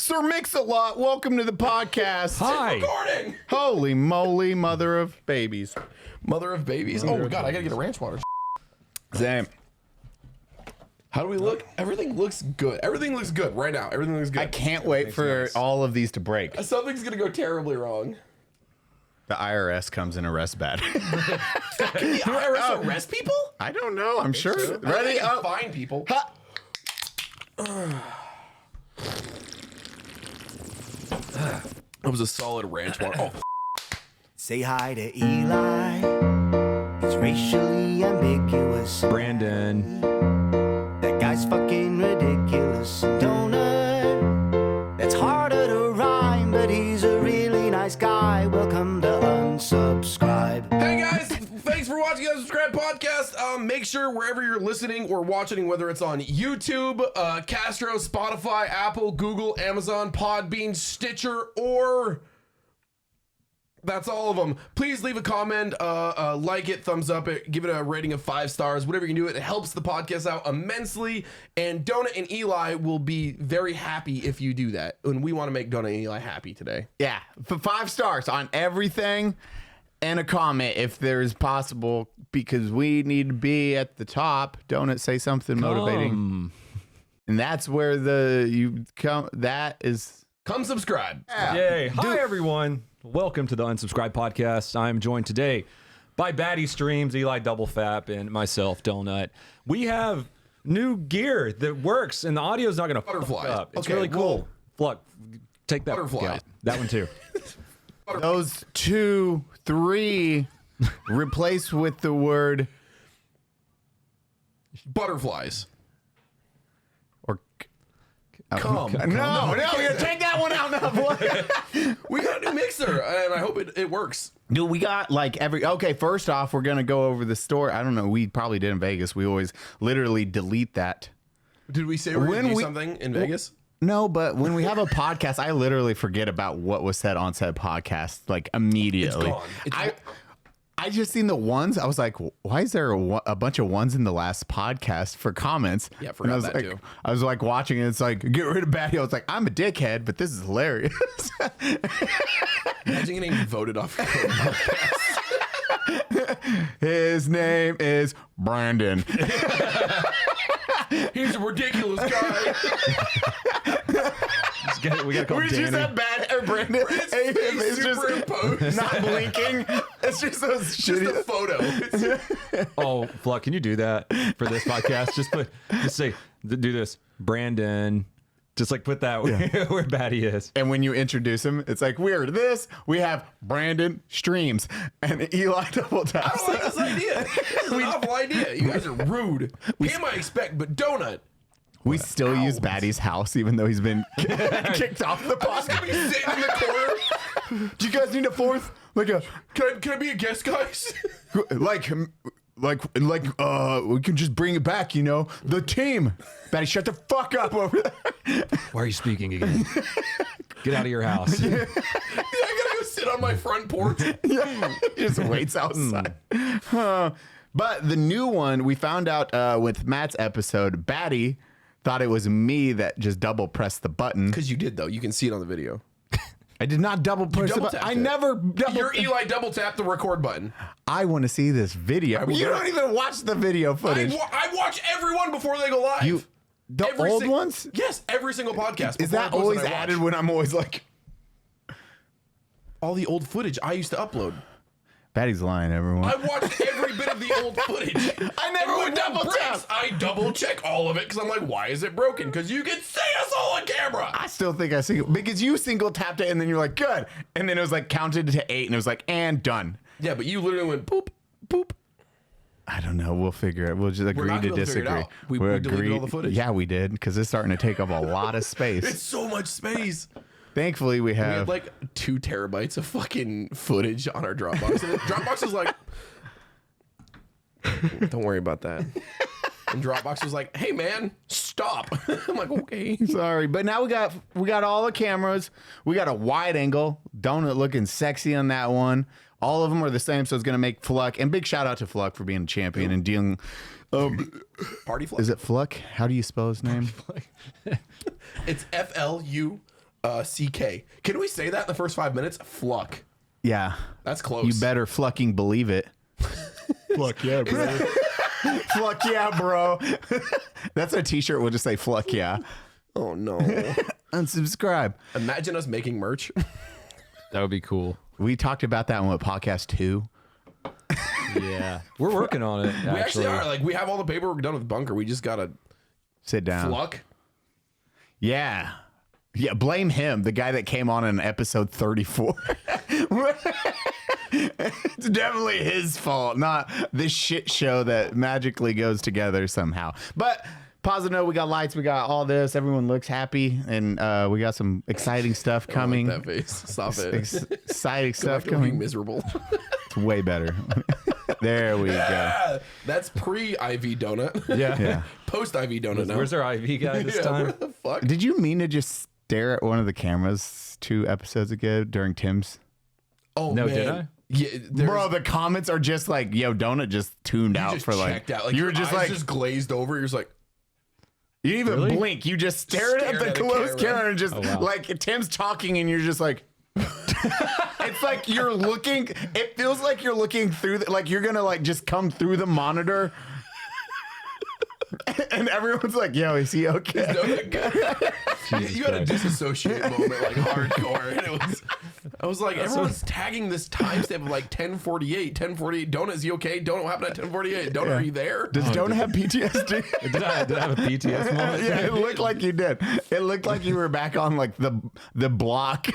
Sir Mix-a-Lot, welcome to the podcast. Hi. Recording. Holy moly, mother of babies. Mother of babies. Oh, God, I gotta get a ranch water. Same. How do we look? Everything looks good. Everything looks good right now. Everything looks good. I can't wait for all of these to break. Something's gonna go terribly wrong. The IRS comes and arrests Baddie. Can the IRS arrest people? I don't know. I'm sure. So. Ready? Up. Fine people. Ha! That was a solid ranch water. Oh, Say hi to Eli. It's racially ambiguous. Brandon. That guy's fucking ridiculous. Donut. That's harder to rhyme, but he's a really nice guy. Welcome to Unsubscribe. hey guys, thanks for watching the Subscribe Podcast. Make sure wherever you're listening or watching, whether it's on YouTube, Castro, Spotify, Apple, Google, Amazon, Podbean, Stitcher, or that's all of them. Please leave a comment, like it, thumbs up it, give it a rating of 5 stars, whatever you can do. It helps the podcast out immensely. And Donut and Eli will be very happy if you do that. And we want to make Donut and Eli happy today. Yeah, for 5 stars on everything and a comment if there's possible, because we need to be at the top. Donut, say something motivating. And that's where you come. That is. Come subscribe. Yeah. Yay. Hi, everyone. Welcome to the Unsubscribed Podcast. I'm joined today by Baddie Streams, Eli Double Fap, and myself, Donut. We have new gear that works, and the audio's not going to Butterflies. up. It's Okay, really cool. well, Fluck, take that. Butterflies. Yeah, that one too. Those 2, 3 replaced with the word Butterflies. or. Come. No, you take that one out now. We got a new mixer, and I hope it works. Dude, we got like okay, first off, we're going to go over the store. I don't know. We probably did in Vegas. We always literally delete that. Did we say we're When going to do we- something in Vegas? No, but when we have a podcast, I literally forget about what was said on said podcast like immediately. It's gone. I just seen the ones. I was like, why is there a bunch of ones in the last podcast for comments? Yeah, I And forgot I was that like, too. I was like watching it. It's like, get rid of Baddie. I was like, I'm a dickhead, but this is hilarious. Imagine getting voted off. Your own podcast. His name is Brandon. He's a ridiculous guy. We got to call We him just Danny. have bad or Brandon. Hey, it's just superimposed. not blinking. It's just those Just a shitty. photo. Oh, Fluck, can you do that for this podcast? Just say, do this. Brandon. Just like put that where Baddie is. And when you introduce him, it's like, we're this. We have Brandon Streams and Eli Double I Taps. don't like this idea. This is an awful idea. You guys are rude. Him I expect, but Donut. We still use Baddie's house, even though he's been kicked off the I'm just gonna be podcast. sitting in the corner. Do you guys need a fourth? Like a, Can I be a guest, guys? like, we can just bring it back, you know? The team. Baddie, shut the fuck up over there. Why are you speaking again? Get out of your house. Yeah, I gotta go sit on my front porch. Just waits outside. But the new one, we found out with Matt's episode, Baddie thought it was me that just double pressed the button. Because you did, though. You can see it on the video. I did not double press the double button. tapped I it. never double. Your Eli double tapped the record button. I want to see this video. will You do don't it. even watch the video footage. I watch everyone before they go live. The Every old sing- ones? Yes, every single podcast. Is before I that post it, always I watch. added when I'm always like, All the old footage I used to upload. Baddie's lying, everyone. I watched every bit of the old footage. I never would double tap. I double check all of it because I'm like, why is it broken? Because you can see us all on camera. I still think I single, because you single tapped it and then you're like, good. And then it was like counted to 8 and it was like, and done. Yeah, but you literally went boop, boop. I don't know. We'll figure it. We'll just agree not to gonna figure it disagree. out. We deleted all the footage. Yeah, we did, because it's starting to take up a lot of space. It's so much space. Thankfully, we We have. had like 2 terabytes of fucking footage on our Dropbox. And Dropbox is like, don't worry about that. And Dropbox was like, hey man, stop. I'm like, okay. Sorry, but now we got all the cameras. We got a wide angle. Donut looking sexy on that one. All of them are the same, so it's gonna make Fluck. And big shout out to Fluck for being a champion and dealing. Party Fluck. Is it Fluck? How do you spell his name? It's FLUK. CK. Can we say that in the first 5 minutes? Fluck. Yeah. That's close. You better fucking believe it. Fluck yeah, bro. Fluck yeah, bro. That's a t-shirt. We'll just say Fluck yeah. Oh, no. Unsubscribe. Imagine us making merch. That would be cool. We talked about that on what, podcast 2? Yeah. We're working on it. We actually are. Like, we have all the paperwork done with Bunker. We just got to Sit down. Fluck. Yeah. Yeah, blame him, the guy that came on in episode 34. It's definitely his fault, not this shit show that magically goes together somehow. But positive note, we got lights, we got all this. Everyone looks happy, and we got some exciting stuff coming. I don't like that face. Stop it. Exciting stuff Looking coming. miserable. It's way better. There we go. That's pre-IV donut. Yeah. Post-IV donut now. Where's our IV guy this Yeah, time? where the fuck? Did you mean to just stare at one of the cameras 2 episodes ago during Tim's? Oh, No, man. did I? Yeah, Bro, the comments are just like, yo, Donut just tuned out just for like, checked out. Like, you were your just eyes like, just glazed over. You're just like, you didn't even Really? blink. You just stared at the closed camera and just wow. like Tim's talking and you're just like, it's like you're looking, it feels like you're looking through, like you're going to like just come through the monitor. And everyone's like, yo, is he okay? you had a disassociate moment, like hardcore. And I was like, everyone's tagging this timestamp of like 10:48, 10:48. Donut, is he okay? Donut, what happened at 10:48? Donut, are you there? Does Donut have PTSD? Did I have a PTS moment? Yeah, it looked like you did. It looked like you were back on like the block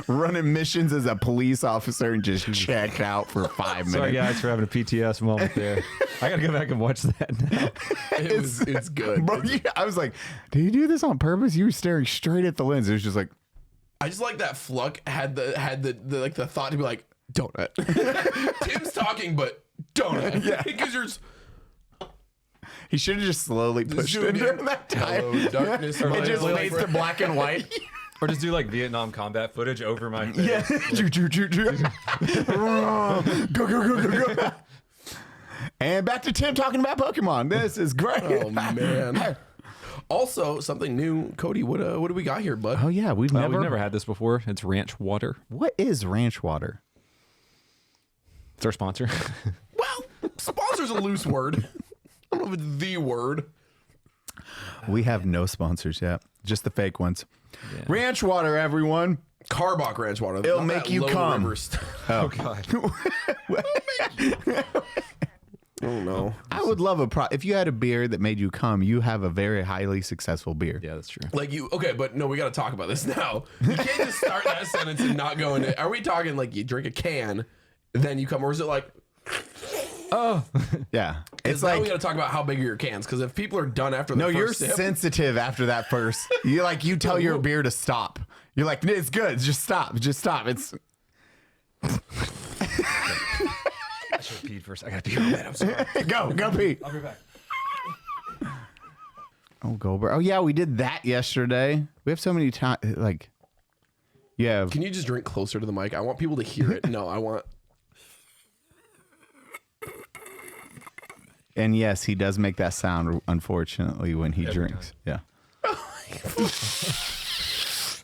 running missions as a police officer and just checked out for 5 minutes. Sorry, guys, for having a PTS moment there. I got to go back and watch that now. It's good. Bro, I was like, did you do this on purpose? You were staring straight at the lens. It was just like, I just like that Fluck had the like the thought to be like, Donut. Tim's talking, but Donut. Yeah. Because you're just, he should have just slowly pushed it during that time. hello, darkness. It just my fades to friend. black and white. Or just do like Vietnam combat footage over my face. Yeah. Go, go, go, go, go. And back to Tim talking about Pokemon. This is great. Oh, man. Also, something new. Cody, what do we got here, bud? Oh, yeah. We've We've never had this before. It's ranch water. What is ranch water? It's our sponsor. Well, sponsor's a loose word. I don't know if it's the word. We have no sponsors yet. Just the fake ones. Yeah. Ranch water, everyone. Carbach ranch water. It'll not make that you Lone cum. River stuff. Oh, God. Oh, no. I would love if you had a beer that made you cum, you have a very highly successful beer. Yeah, that's true. Like okay, but no, we got to talk about this now. You can't just start that sentence and not go into. Are we talking like you drink a can, then you come, or is it like? Oh, Yeah. It's Now like, we got to talk about how big are your cans, because if people are done after the no, first you're sip, sensitive after that first. You tell your beer to stop. You're like, it's good. Just stop. Just stop. It's I should have peed first. I got to pee. Oh, man, I'm sorry. go pee. I'll be back. Oh, Goldberg. Oh, yeah, we did that yesterday. We have so many times. Like, yeah. Can you just drink closer to the mic? I want people to hear it. No, I want. And yes, he does make that sound, unfortunately, when he drinks. Yeah.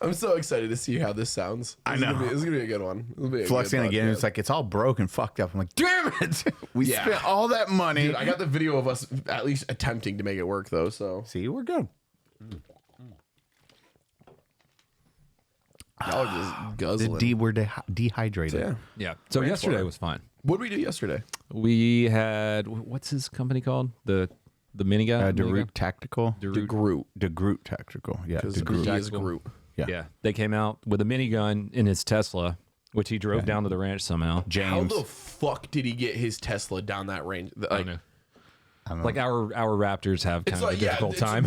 I'm so excited to see how this sounds. I know. This is gonna be a good one. It'll be a Flux good in again. podcast. It's like, it's all broken, fucked up. I'm like, damn it. We Yeah. spent all that money. Dude, I got the video of us at least attempting to make it work, though. So See, we're good. y'all are just guzzling. We're dehydrated. Yeah. Yeah. So Ranch yesterday water. was fine. What did we do yesterday? We had, what's his company called? The mini guy? DeRoot Tactical. Groot. DeGroot Tactical. Yeah. Because DeGroot. he is Tactical. Groot. Yeah. Yeah. They came out with a minigun in his Tesla, which he drove down to the ranch somehow. How James. the fuck did he get his Tesla down that range? I Like, don't know. I don't know. Like our Raptors have kind it's of like a difficult it's time.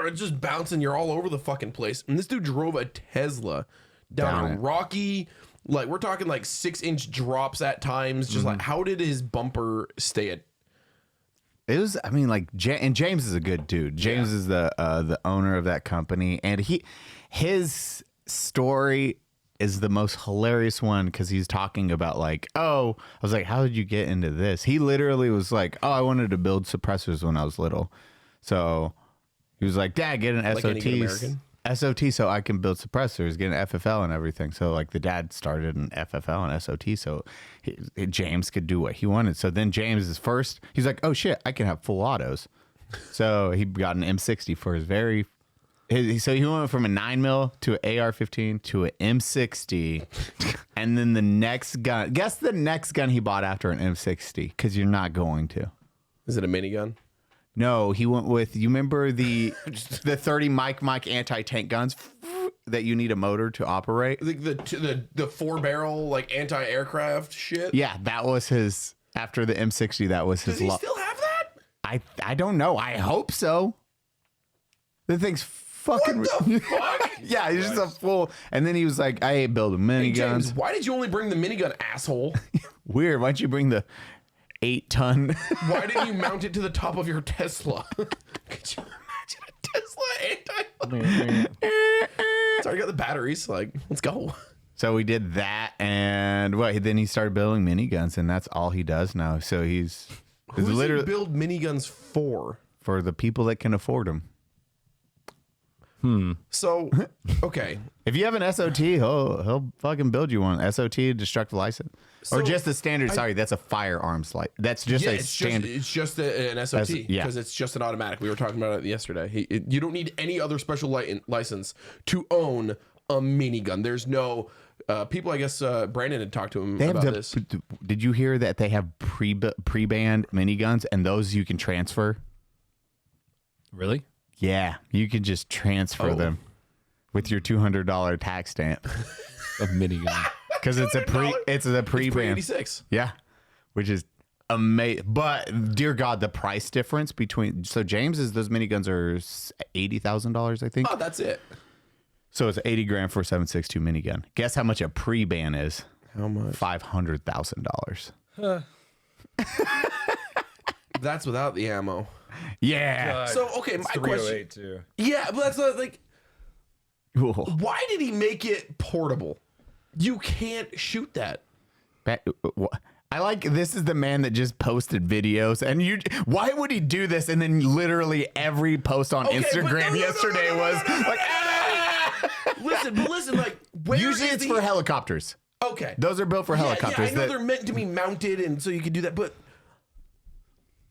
It's just bouncing. You're all over the fucking place. And this dude drove a Tesla down Down a it. rocky, like we're talking like 6-inch drops at times. Just like, how did his bumper stay at? It was, I mean, like, and James is a good dude. James is the owner of that company, and his story is the most hilarious one because he's talking about like, oh, I was like, how did you get into this? He literally was like, oh, I wanted to build suppressors when I was little, so he was like, Dad, get an Like any good SOT. American? SOT so I can build suppressors, get an FFL and everything. So like the dad started an FFL and SOT so James could do what he wanted. So then James is first. He's like, oh shit, I can have full autos. So he got an M60 for his so he went from a 9mm to an AR-15 to an M60. And then the next gun, guess the next gun he bought after an M60, because you're not going to. Is it a minigun? No, he went with, you remember the 30 Mike anti-tank guns that you need a motor to operate? Like the 4-barrel like anti-aircraft shit? Yeah, that was his, after the M60, that was his. Does he still have that? I don't know. I hope so. The thing's fucking. What the fuck? Yeah, he's just a full. And then he was like, I ain't building miniguns. Hey, James, why did you only bring the minigun, asshole? Weird. Why don't you bring the 8-ton? Why didn't you mount it to the top of your Tesla? Could you imagine a Tesla anti? It's already got the batteries. Like, let's go. So we did that, and then he started building miniguns, and that's all he does now. So he's Who does literally he build miniguns for? For the people that can afford them. So, okay. If you have an SOT, he'll fucking build you one. SOT, destructive license. Or just the standard, sorry, that's a firearms light. That's just a standard. It's just an SOT yeah. because it's just an automatic. We were talking about it yesterday. You don't need any other special license to own a minigun. There's no people. I guess Brandon had talked to him about this. Did you hear that they have pre-banned miniguns and those you can transfer? Really? Yeah, you can just transfer them with your $200 tax stamp. A minigun. Because it's a pre-ban. $86. Yeah, which is amazing. But dear God, the price difference between James's those miniguns are $80,000, I think. Oh, that's it. So it's $80,000 for a 7.62 minigun. Guess how much a pre-ban is? How much? $500,000. That's without the ammo. Yeah. So okay, my question. Too. Yeah, but that's not, like, Cool. why did he make it portable? You can't shoot that. I like this is the man that just posted videos, and why would he do this? And then literally every post on Instagram yesterday was like, ah! listen, like, where usually it's for helicopters. Okay, Those are built for helicopters. Yeah, I know they're meant to be mounted, and so you can do that, but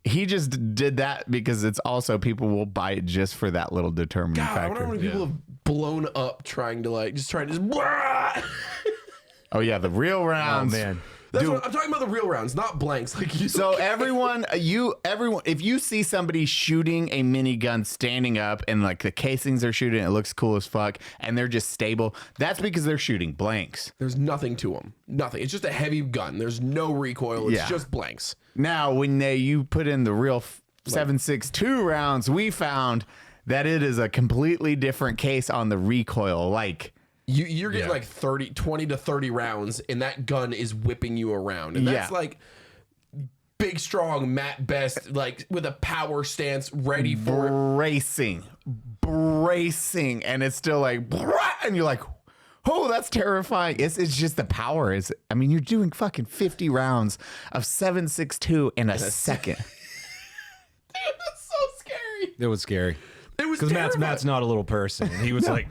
he just did that because it's also people will buy it just for that little determining God, I wonder factor. how many people have blown up trying to Oh yeah, the real rounds. Oh man. That's what I'm talking about, the real rounds, not blanks. Like So everyone, if you see somebody shooting a minigun standing up and like the casings are shooting, it looks cool as fuck, and they're just stable. That's because they're shooting blanks. there's nothing to them. Nothing. It's just a heavy gun. There's no recoil. It's just blanks. Now, when you put in the real 7.62 rounds, we found that it is a completely different case on the recoil. Like. You're getting like 20 to 30 rounds, and that gun is whipping you around. And that's like big, strong Matt Best, like with a power stance, ready for bracing, and it's still like, and you're like, oh, that's terrifying. It's just the power. You're doing fucking 50 rounds of 7.62 in a second. Dude, that's so scary. It was scary. It was because Matt's not a little person. And he was like,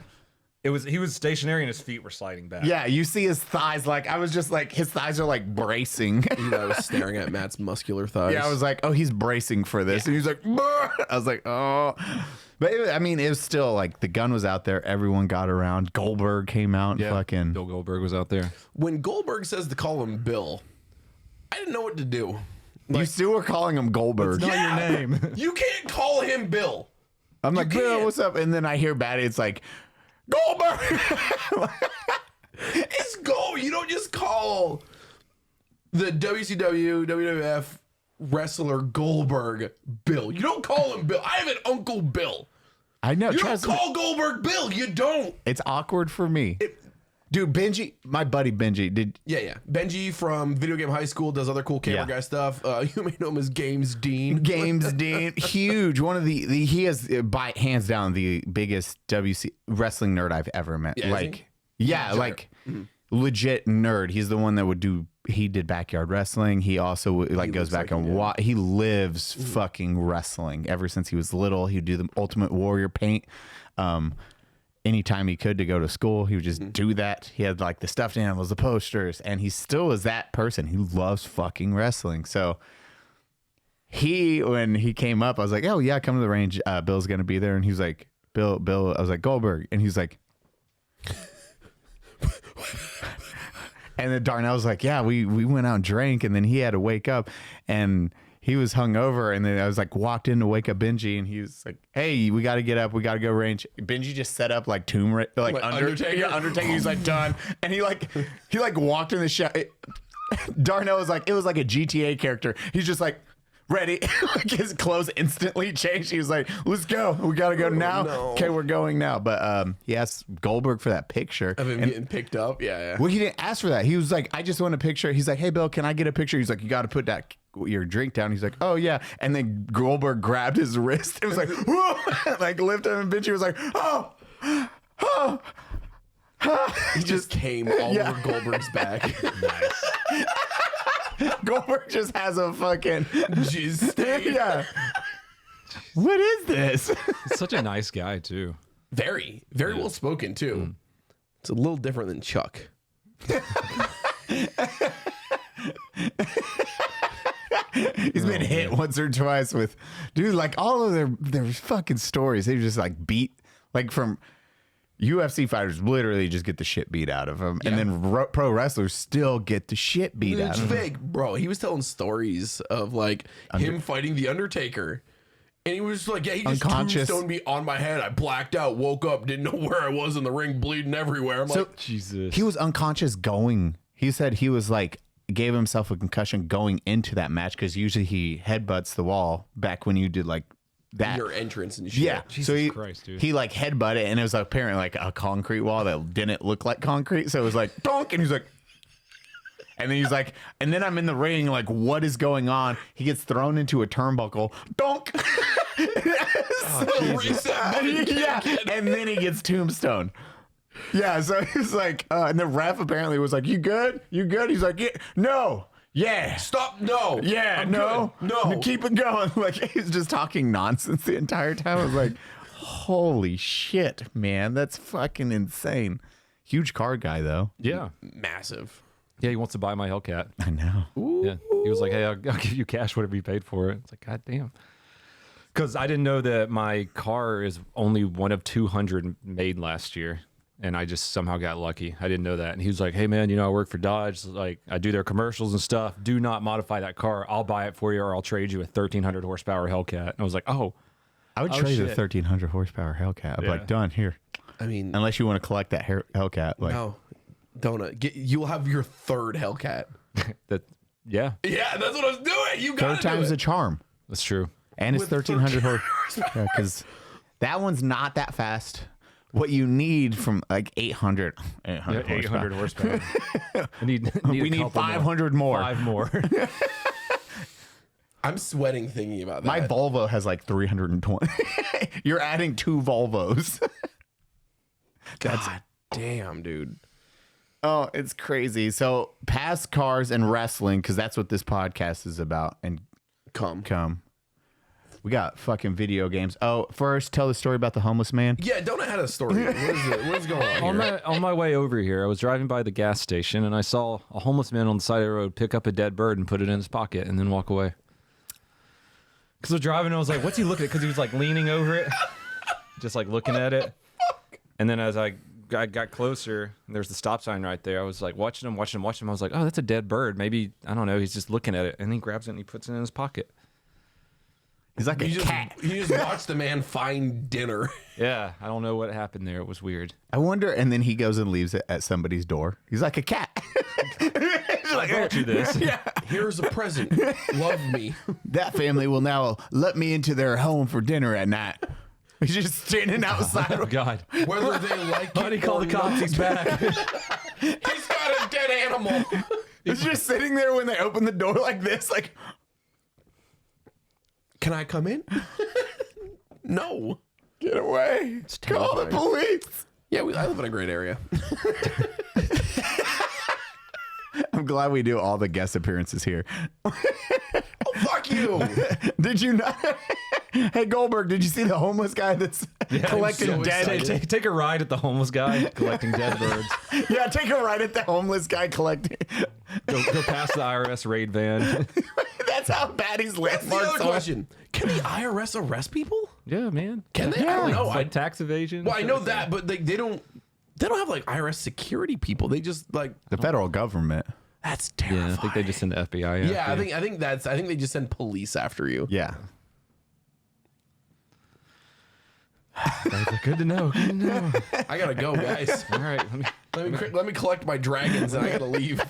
he was stationary and his feet were sliding back. Yeah, you see his thighs. Like I was just like, his thighs are like bracing. I was staring at Matt's muscular thighs. Yeah, I was like, oh, he's bracing for this, and he's like, "Brr." I was like, oh, but it was still like the gun was out there. Everyone got around. Goldberg came out. And fucking Bill Goldberg was out there. When Goldberg says to call him Bill, I didn't know what to do. you still were calling him Goldberg. Not your name. You can't call him Bill. I'm like, Bill, can't. what's up? And then I hear Baddie. It's like, Goldberg. It's Gold. You don't just call the WCW, WWF wrestler Goldberg Bill. You don't call him Bill. I have an Uncle Bill. I know. You don't Trust me. call Goldberg Bill. You don't. It's awkward for me. Dude, Benji, my buddy Benji, Yeah. Benji from Video Game High School does other cool camera guy stuff. You may know him as Games Dean. Games Dean, huge. One of he has by hands down the biggest WC wrestling nerd I've ever met. Yeah, Legit nerd. He's the one that he did backyard wrestling. He also goes back and he lives fucking wrestling ever since he was little. He'd do the Ultimate Warrior paint. anytime he could to go to school, he would just do that. He had like the stuffed animals, the posters, and he still is that person who loves fucking wrestling. So when he came up, I was like, oh yeah, come to the range. Bill's going to be there. And he was like, Bill, I was like, Goldberg. And he's like, and then Darnell was like, yeah, we went out and drank, and then he had to wake up, and he was hungover, and then I was like, walked in to wake up Benji, and he was like, hey, we got to get up, we got to go range. Benji just set up like Undertaker. Yeah, Undertaker. He's like done, and he walked in the shot. Darnell was like, it was like a GTA character. He's just like, ready. Like his clothes instantly changed. He was like, let's go. We got to go now. No. Okay, we're going now. But he asked Goldberg for that picture. Of him getting picked up? Yeah. Well, he didn't ask for that. He was like, I just want a picture. He's like, hey, Bill, can I get a picture? He's like, you got to put your drink down. He's like, oh, yeah. And then Goldberg grabbed his wrist. It was like, whoa, like lifted him. And Benji was like, oh. He just came all over Goldberg's back. Nice. Goldberg just has a fucking Jizz stain. Yeah. What is this? He's such a nice guy too. Very well spoken too. It's a little different than Chuck. He's been hit once or twice with, dude, like all of their fucking stories. They just like beat, like from UFC fighters literally just get the shit beat out of them. And then pro wrestlers still get the shit beat out It's of them. fake, bro. He was telling stories of like him fighting the Undertaker. And he was like, yeah, he just Unconscious. tombstoned me on my head. I blacked out, woke up, didn't know where I was in the ring, bleeding everywhere. I'm like, Jesus. He was unconscious going. He said he was like, gave himself a concussion going into that match because usually he headbutts the wall back when you did like that. your entrance and shit. Yeah. Jesus so he, Christ, dude. he like headbutted and it was apparently like a concrete wall that didn't look like concrete. So it was like, donk. And he's like, and then he's like, and then I'm in the ring, like, what is going on? He gets thrown into a turnbuckle. Donk. Reset button. Yeah. And then he gets tombstone. Yeah. So he's like, and the ref apparently was like, you good? You good? He's like, yeah, no. Yeah. Stop. No. Yeah. I'm No. good. No. Keep it going. Like he's just talking nonsense the entire time. I was like, holy shit, man. That's fucking insane. Huge card guy though. Yeah. Massive. Yeah, he wants to buy my Hellcat. I know. Yeah. He was like, hey, I'll give you cash, whatever you paid for it. It's like, God damn. Because I didn't know that my car is only one of 200 made last year. And I just somehow got lucky. I didn't know that. And he was like, hey, man, I work for Dodge. Like, I do their commercials and stuff. Do not modify that car. I'll buy it for you or I'll trade you a 1,300 horsepower Hellcat. And I was like, oh. I would trade a 1,300 horsepower Hellcat. I'd be like, done here. I mean, Unless you want to collect that Hellcat. Like, no. Donut. You'll have your third Hellcat. Yeah, Yeah, that's what I was doing. You got third time's a charm. that's true. And it's With 1,300 horsepower. Because that one's not that fast. What you need from like 800 horsepower. 800 horsepower. We We need 500 more. 5 more. I'm sweating thinking about that. My Volvo has like 320. You're adding 2 Volvos. God damn, dude. Oh, it's crazy. So past cars and wrestling, because that's what this podcast is about. And come. We got fucking video games. Oh, first, tell the story about the homeless man. Yeah, Donut had a story. What is going on here? On my way over here, I was driving by the gas station and I saw a homeless man on the side of the road pick up a dead bird and put it in his pocket and then walk away. Because I was driving and I was like, what's he looking at? Because he was like leaning over it, just like looking at it. And then as I got closer, and there's the stop sign right there. I was like watching him. I was like, oh, that's a dead bird. Maybe, I don't know, he's just looking at it. And he grabs it and he puts it in his pocket. He's like a cat. You just watched the man find dinner. Yeah, I don't know what happened there. It was weird. I wonder. And then he goes and leaves it at somebody's door. He's like a cat. I brought you this. Yeah. Here's a present. Love me. That family will now let me into their home for dinner at night. He's just standing outside. Oh, God. Whether they like it Honey, call or the cops. not. He's back. He's got a dead animal. He's just sitting there when they open the door like this, like, Can I come in? No. get away. Call the terrifying. police. Yeah, I live in a great area. I'm glad we do all the guest appearances here. Oh, fuck you. Did you not? Hey, Goldberg, did you see the homeless guy that's collecting so dead. excited. Take a ride at the homeless guy collecting dead birds. Yeah, take a ride at the homeless guy collecting. Go past the IRS raid van. That's how Baddie's That's the landmarks other are. question. Can the IRS arrest people? Yeah, man. Can they? I don't know. It's like tax evasion. Well, I know that, but they don't have like IRS security people. They just like The federal government. that's terrifying. Yeah, I think they just send the FBI. After Yeah, you. I think they just send police after you. Yeah. Good to know. Good to know. I gotta go, guys. All right. Let me collect my dragons and I gotta leave.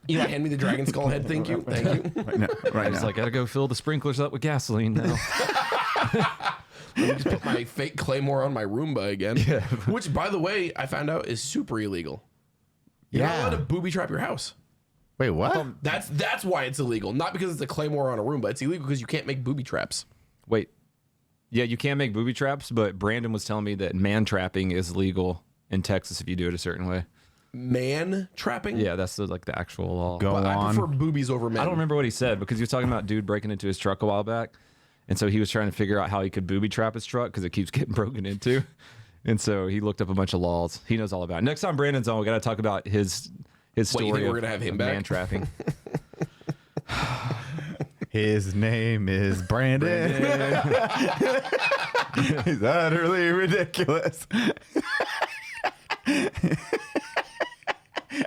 Eli, hand me the dragon skull head. Thank you. Right now. Right It's now. like, gotta go fill the sprinklers up with gasoline now. Let me just put my fake claymore on my Roomba again. Yeah. Which, by the way, I found out is super illegal. You're not allowed to booby trap your house. Wait, what? That's why it's illegal. Not because it's a claymore on a Roomba. It's illegal because you can't make booby traps. Wait. Yeah, you can't make booby traps, but Brandon was telling me that man trapping is legal in Texas if you do it a certain way. Man trapping? Yeah, that's the actual law. Go But I on. prefer boobies over men. I don't remember what he said because he was talking about dude breaking into his truck a while back. And so he was trying to figure out how he could booby trap his truck because it keeps getting broken into. And so he looked up a bunch of laws. He knows all about it. Next time Brandon's on, we got to talk about his story. you think of, we're gonna have him of back? man trapping. His name is Brandon. He's utterly ridiculous.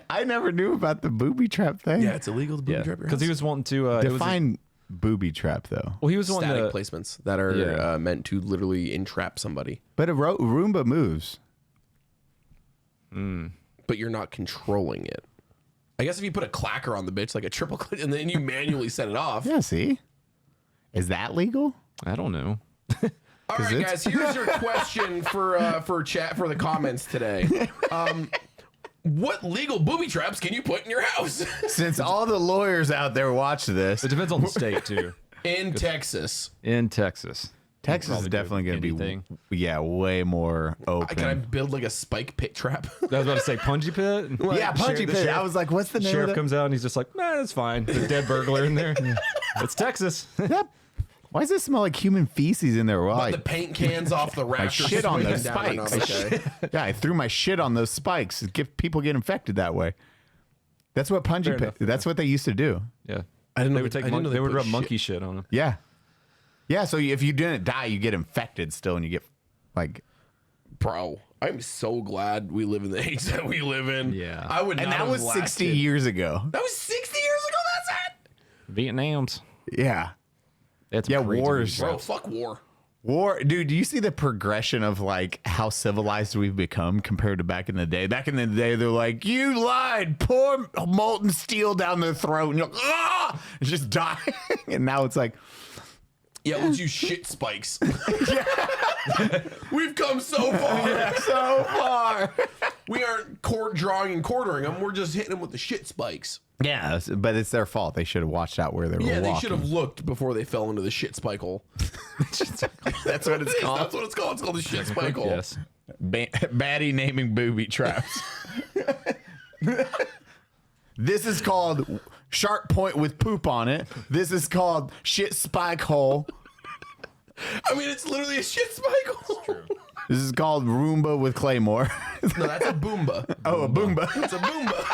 I never knew about the booby trap thing. Yeah, it's illegal to booby Yeah, trap your house. because he was wanting to Define booby trap though. Well, he was wanting static to placements that are Yeah. meant to literally entrap somebody, But a Roomba moves. but you're not controlling it. I guess if you put a clacker on the bitch, like a triple click, and then you manually set it off. Yeah, see? Is that legal? I don't know. All right, it's- guys. Here's your question for chat for the comments today. What legal booby traps can you put in your house Since all the lawyers out there watch this, It depends on the state too. in Texas? In Texas. Texas is probably definitely going to anything. be, way more open. Can I build like a spike pit trap? I was about to say Punji Pit. Yeah, Punchy The Pit. sheriff- I was like, what's the name Sheriff of that? comes out and he's just like, nah, it's fine. There's a dead burglar in there. It's Texas. Why does it smell like human feces in there? Well, The paint cans off the rafters. shit on swinging those down and spikes. on, okay. yeah, I threw my shit on those spikes. People get infected that way. That's what Punji Pit. enough, That's what they used to do. Yeah. I didn't know They would they- take I didn't know they they would put rub shit- monkey shit on them. Yeah, yeah. So if you didn't die, you get infected still, and you get like. Bro, I'm so glad we live in the age that we live in. Yeah. I would not And that have was 60 lasted. years ago. That was 60 years ago. That's it. Vietnam's. Yeah, That's Yeah, crazy wars. Bro, stuff. fuck war. war, dude. Do you see the progression of like how civilized we've become compared to back in the day? Back in the day, they're like, "You lied, pour molten steel down their throat," and you're like, "Ah!" It's just dying. And now it's like, Yeah, let's use shit spikes. We've come so far. so far. We aren't court drawing and quartering them. We're just hitting them with the shit spikes. Yeah, but it's their fault. They should have watched out where they were Yeah, walking. they should have looked before they fell into the shit spike hole. That's what it's called. That's what it's called. It's called the shit spike hole. Yes. Baddie naming booby traps. This is called sharp point with poop on it. This is called shit spike hole. I mean, it's literally a shit spike hole. This is called Roomba with Claymore. No, that's a boomba. Oh, a boomba. It's a boomba.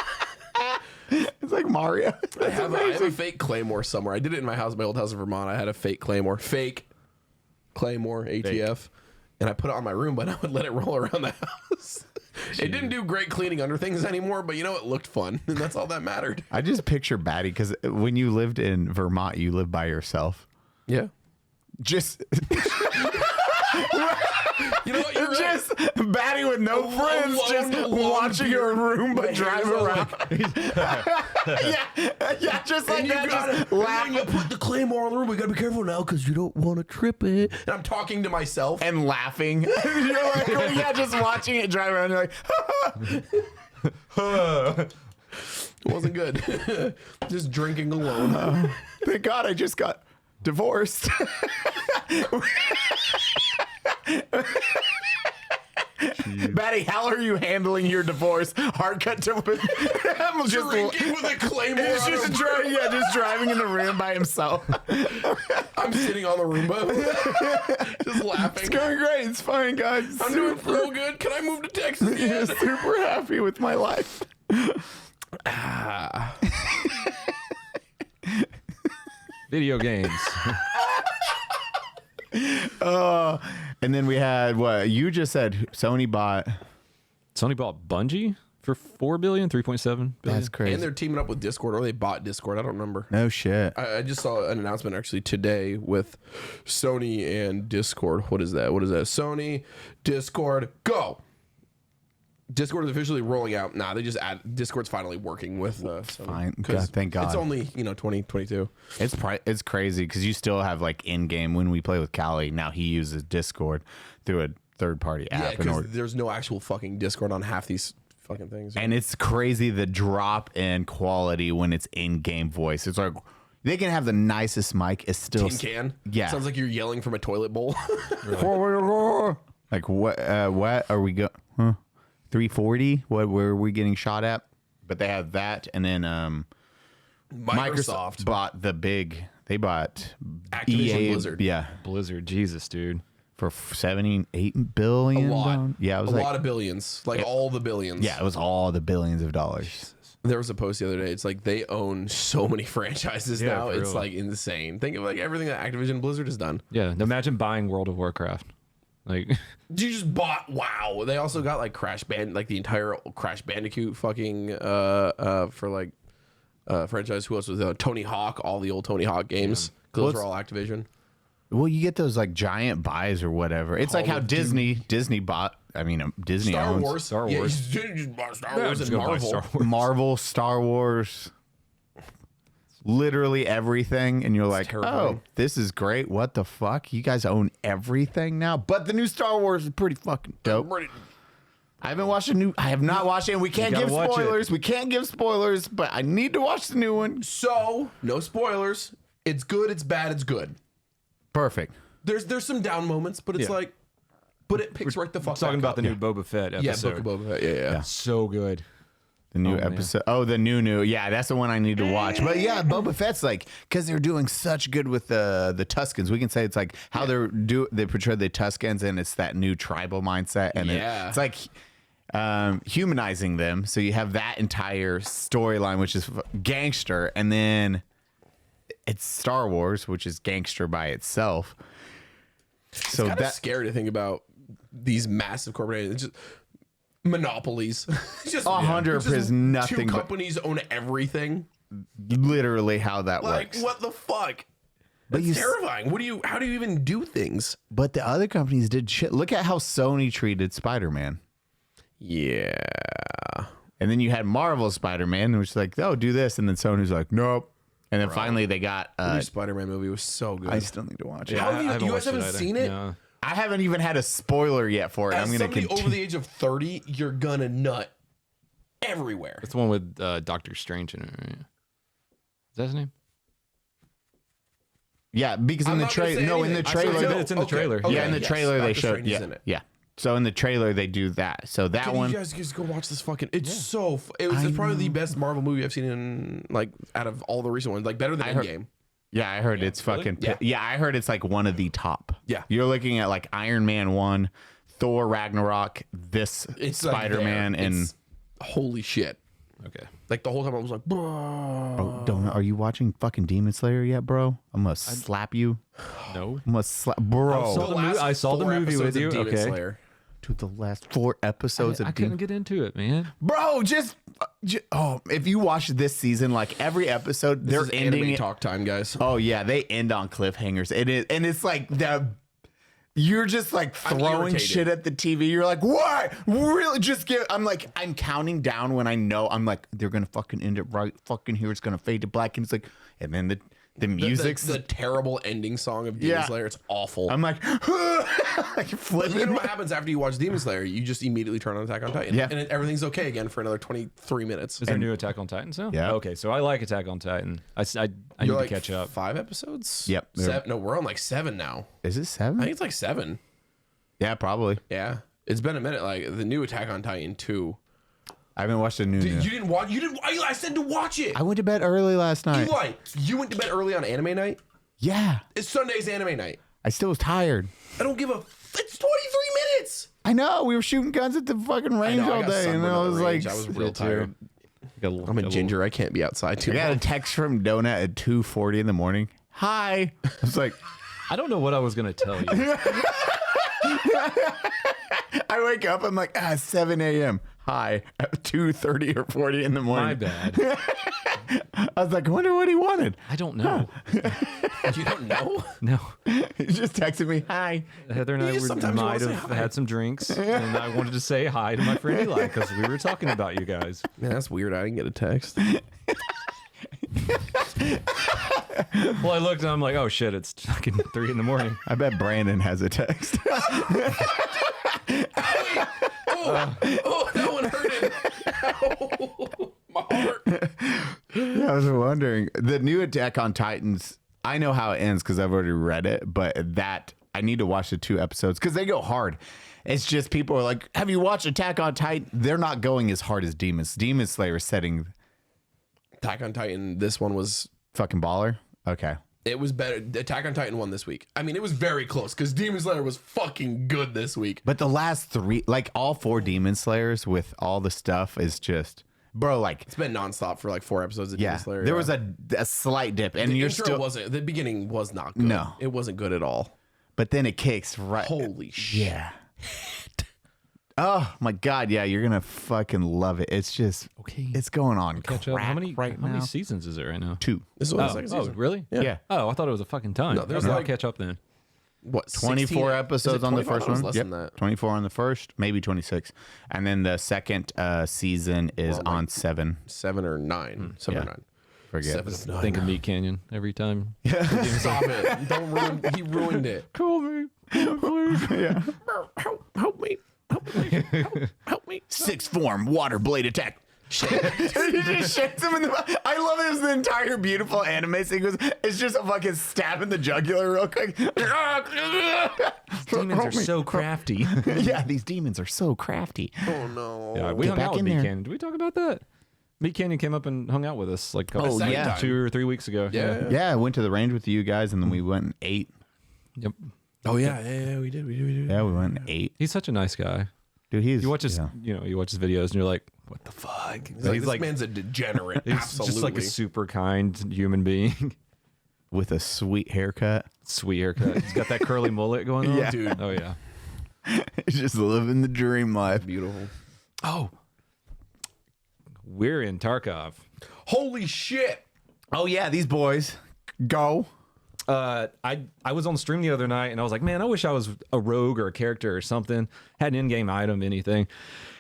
It's like Mario. I have a fake claymore somewhere. I did it in my house, my old house in Vermont. I had a fake claymore. Fake claymore, ATF. And I put it on my room, but I would let it roll around the house. It didn't do great cleaning under things anymore, but you know, it looked fun. And that's all that mattered. I just picture Baddie because when you lived in Vermont, you lived by yourself. Yeah. Just, You know what? You're right. just Baddie with no friends, just watching your Roomba drive around. yeah, just like And you that, gotta, just and laughing then you put the claymore on the room. We gotta be careful now because you don't want to trip it. And I'm talking to myself. and laughing. You're like, oh, yeah, just watching it drive around. You're like, It wasn't good. Just drinking alone. thank God I just got divorced. Baddie, how are you handling your divorce? Hard cut to I'm just Drinking with a claymore. It's just just driving in the room by himself. I'm sitting on the Roomba, just laughing. It's going great. It's fine, guys. I'm doing so good. Can I move to Texas yet? Super happy with my life. Video games. And then we had what you just said. Sony bought. Sony bought Bungie for $4 billion, $3.7 billion. That's crazy. And they're teaming up with Discord, or they bought Discord. I don't remember. No shit. I just saw an announcement actually today with Sony and Discord. What is that? Sony, Discord, go. Discord is officially rolling out. Nah, they just add Discord's finally working with Sony. Fine. God, thank God. It's only 2022. It's crazy because you still have like in game when we play with Callie. Now he uses Discord through a third party Yeah, app. because there's no actual fucking Discord on half these fucking things. And it's crazy the drop in quality when it's in game voice. It's like they can have the nicest mic. It's still Tin can. Yeah. Sounds like you're yelling from a toilet bowl. Like what are we go? Huh? 340? Where are we getting shot at? But they have that, and then Microsoft bought they bought Activision EA, Blizzard. Yeah, Blizzard, Jesus, dude. for 78 billion. A lot. Yeah, it was a like lot of billions. Like all the billions. yeah, it was all the billions of dollars. There was a post the other day. It's like they own so many franchises Yeah, now. for It's real. like insane. Think of like everything that Activision Blizzard has done. Yeah, imagine buying World of Warcraft. Like, You just bought WoW. They also got like like the entire Crash Bandicoot fucking for like franchise. Who else was there? Tony Hawk, all the old Tony Hawk games. Those were all Activision. Well, you get those like giant buys or whatever. It's like how Disney bought. I mean, Disney Star owns Wars. Star Yeah, Wars. you just bought Star Yeah, Wars just and go buy Marvel. Star Wars. Marvel, Star Wars, literally everything, and you're like, terrifying. oh, this is great. What the fuck? You guys own everything now. But the new Star Wars is pretty fucking dope. I haven't watched I have not watched it, and we can't gotta give watch it. spoilers. We can't give spoilers, but I need to watch the new one. So no spoilers. It's good. It's bad. It's good. Perfect. There's some down moments, but it's Yeah. like, but it picks right the fuck. talking back about up. the new Boba Fett Yeah, episode. Book of Boba Fett. Yeah. So good. The new Oh, man. episode. Oh, the new. Yeah, that's the one I need to watch. But yeah, Boba Fett's like, because they're doing such good with the Tuscans. We can say it's like how they portray the Tuscans, and it's that new tribal mindset, and Yeah. it's like humanizing them. So you have that entire storyline, which is gangster, and then it's Star Wars, which is gangster by itself. So Kind of scary to think about these massive corporations. Just monopolies. Just 100% just nothing Two but- companies own everything. literally how that Like works. what the fuck? But That's you terrifying. How do you even do things? But the other companies did shit. Look at how Sony treated Spider-Man. Yeah. And then you had Marvel Spider-Man, which was like, oh, do this. And then Sony's like, nope. And then finally they got... The new Spider-Man movie was so good. I still need to watch it. How have you- I you guys watched haven't either. seen it? No. I haven't even had a spoiler yet for it. As I'm going to somebody continue. over the age of 30, you're gonna nut everywhere. That's the one with Doctor Strange in it, right? Is that his name? Yeah, because I'm in the not gonna trailer... say No, in the anything. trailer... It's in the trailer. Okay, yeah, in the yes, trailer they Doctor showed... Strange is Yeah, in it. yeah. So in the trailer they do that. So that Dude, one... you guys go watch this fucking. It's so. It's probably the best Marvel movie I've seen in like out of all the recent ones. Like better than heard- Endgame. Yeah, I heard it's fucking... Yeah. Yeah, I heard it's like one of the top. Yeah. You're looking at like Iron Man 1, Thor Ragnarok, this It's like Spider-Man, there. and... It's- holy shit! Okay. Like the whole time I was like, bro. Oh, Donut, are you watching fucking Demon Slayer yet, bro? I'm gonna slap you. No. I'm gonna slap, bro. saw the movie- I saw the four movie with episodes of you, Demon okay. Slayer. Dude, the last 4 episodes I of couldn't Demon... get into it, man. Bro, if you watch this season, like every episode, they're This is ending anime it. talk time, guys. Oh yeah, they end on cliffhangers. And it's like you're just like I'm throwing irritated. shit at the TV. You're like, what? Really? I'm counting down when I know I'm like, they're gonna fucking end it right fucking here. It's gonna fade to black, and it's like, and then the music's the terrible ending song of Demon Yeah. Slayer. It's awful. I'm like, like flipping. You know what happens after you watch Demon Slayer? You just immediately turn on Attack on Titan. Yeah. And everything's okay again for another 23 minutes. Is there new Attack on Titan now? Yeah. Okay, so I like Attack on Titan. I need You're to like catch up. 5 episodes? Yep. No, we're on like 7 now. Is it I 7? think it's like 7. Yeah, probably. Yeah. It's been a minute. Like the new Attack on Titan 2. I haven't watched the new. You didn't watch. You didn't. I said to watch it. I went to bed early last night. Eli, you went to bed early on anime night. Yeah. It's Sunday's anime night. I still was tired. I don't give a. It's 23 minutes. I know. We were shooting guns at the fucking range all day, and I was like, I was real tired. I'm a ginger. I can't be outside too I got a long. text from Donut at 2:40 in the morning. Hi. I was like, I don't know what I was gonna tell you. I wake up. I'm like, 7 a.m. Hi. At 2:30 or 40 in the morning. My bad. I was like, I wonder what he wanted. I don't know. You don't know? No. He just texted me, hi. Heather and I just sometimes might wanna say have hi. had some drinks, and I wanted to say hi to my friend Eli because we were talking about you guys. Man, that's weird. I didn't get a text. Well, I looked and I'm like, oh shit, it's fucking 3 in the morning. I bet Brandon has a text. Oh, that one hurted. Ow. My heart. I was wondering. The new Attack on Titans, I know how it ends because I've already read it, but that I need to watch the 2 episodes because they go hard. It's just people are like, have you watched Attack on Titan? They're not going as hard as Demon Slayer is setting. Attack on Titan. This one was. Fucking baller. Okay. It was better. Attack on Titan won this week. I mean, it was very close because Demon Slayer was fucking good this week. But the last 3, like all 4 Demon Slayers with all the stuff is just, bro, like, It's been nonstop for like 4 episodes of yeah, Demon Slayer. there was a slight dip and The you're intro still, wasn't. The beginning was not good. No. It wasn't good at all. but then it kicks right. Holy shit. Yeah. Oh my God. Yeah. You're going to fucking love it. It's just, Okay. it's going on. Catch up. Crack How many right now? seasons is it right now? 2. This was the second Oh, season. really? Yeah. Oh, I thought it was a fucking ton. No, there's Okay, I'll like- catch up then. What? 24 episodes on the 25? first It was one. less than that. 24 on the first, maybe 26. And then the second season is on 7. 7 or 9. 7 or yeah. 9. Forget. 7 or 9. Think of Meat Canyon every time. Stop it. Don't ruin. He ruined it. Call me. Yeah. Help me. Help me. 6th form water blade attack. He just shakes him in the. I love it. It's the entire beautiful anime sequence. It's just a fucking stab in the jugular real quick. Demons are so crafty. Yeah, these demons are so crafty. Oh no. Yeah, we Get hung back out with in Meat there. Canyon. Did we talk about that? Meat Canyon came up and hung out with us like Oh, yeah. 2 or 3 weeks ago. Yeah. Yeah, I went to the range with you guys, and then we went and ate. Yep. Oh yeah. We did. Yeah, we went and ate. He's such a nice guy. Dude, he's. You watch his, yeah. you watch his videos and you're like, what the fuck? He's like, this man's a degenerate. he's Absolutely. just like a super kind human being. With a sweet haircut. Sweet haircut. He's got that curly mullet going on. Yeah. Dude. Oh yeah. He's just living the dream life. Beautiful. Oh. We're in Tarkov. Holy shit. Oh yeah, these boys go. I was on stream the other night and I was like, man, I wish I was a rogue or a character or something. Had an in-game item, anything.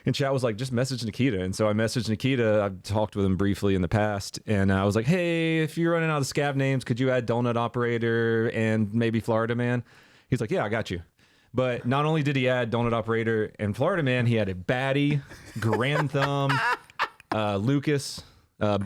And chat was like, just message Nikita. And so I messaged Nikita. I've talked with him briefly in the past. And I was like, hey, if you're running out of scav names, could you add DonutOperator and maybe Florida Man? He's like, yeah, I got you. But not only did he add DonutOperator and Florida Man, he added Baddie, Grand Thumb, Lucas.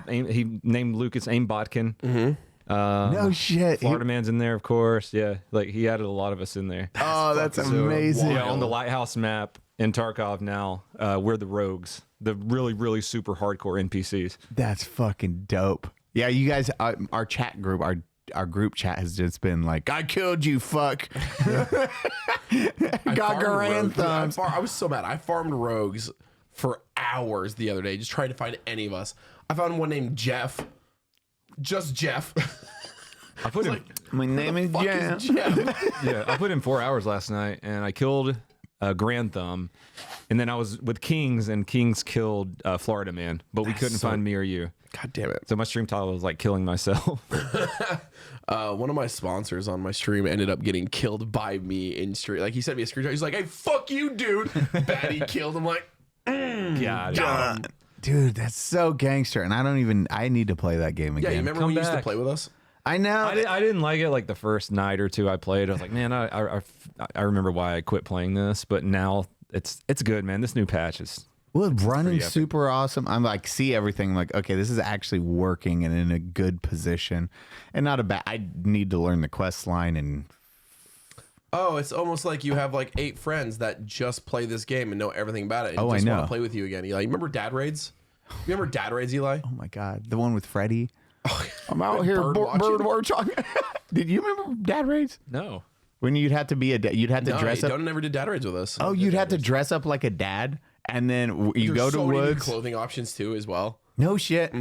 He named Lucas Aimbotkin. Mm-hmm. No shit. Florida Man's in there, of course. Yeah, like he added a lot of us in there. Oh, that's fucking amazing. Yeah, on the Lighthouse map in Tarkov now, we're the rogues, the really, really super hardcore NPCs. That's fucking dope. Yeah, you guys, our chat group, our group chat has just been like, I killed you, fuck. Got Grand thumbs. I was so mad. I farmed rogues for hours the other day, just trying to find any of us. I found one named Jeff. Just Jeff. I put in, My name is Fuck Jan. is Jeff? yeah, I put in 4 hours last night, and I killed Grand Thumb, and then I was with Kings, and Kings killed Florida Man, but we couldn't find me or you. God damn it. So my stream title was like killing myself. One of my sponsors on my stream ended up getting killed by me in stream. Like he sent me a screenshot. He's like, "Hey, fuck you, dude." Baddie killed him. Like, God, Dude, that's so gangster. And I need to play that game yeah, again. you remember Come when you used to back. play with us? I know. I didn't like it like the first night or two I played. I was like, man, I remember why I quit playing this, but now it's good, man. This new patch is Well, running epic. super awesome. I'm like, see everything. I'm like, okay, this is actually working and in a good position, and not a bad. I need to learn the quest line and Oh, it's almost like you have like 8 friends that just play this game and know everything about it. And Oh, just I know. want to play with you again. Eli, you remember Dad Raids? You remember Dad Raids, Eli? Oh my God, the one with Freddie. I'm out here Bird bird watching? watching. Did you remember Dad Raids? No. When you'd have to be you'd have to dress up. Donut never did Dad Raids with us. Oh, you'd have to dress up like a dad, and then you There's go to so many new woods. clothing options too as well. No shit.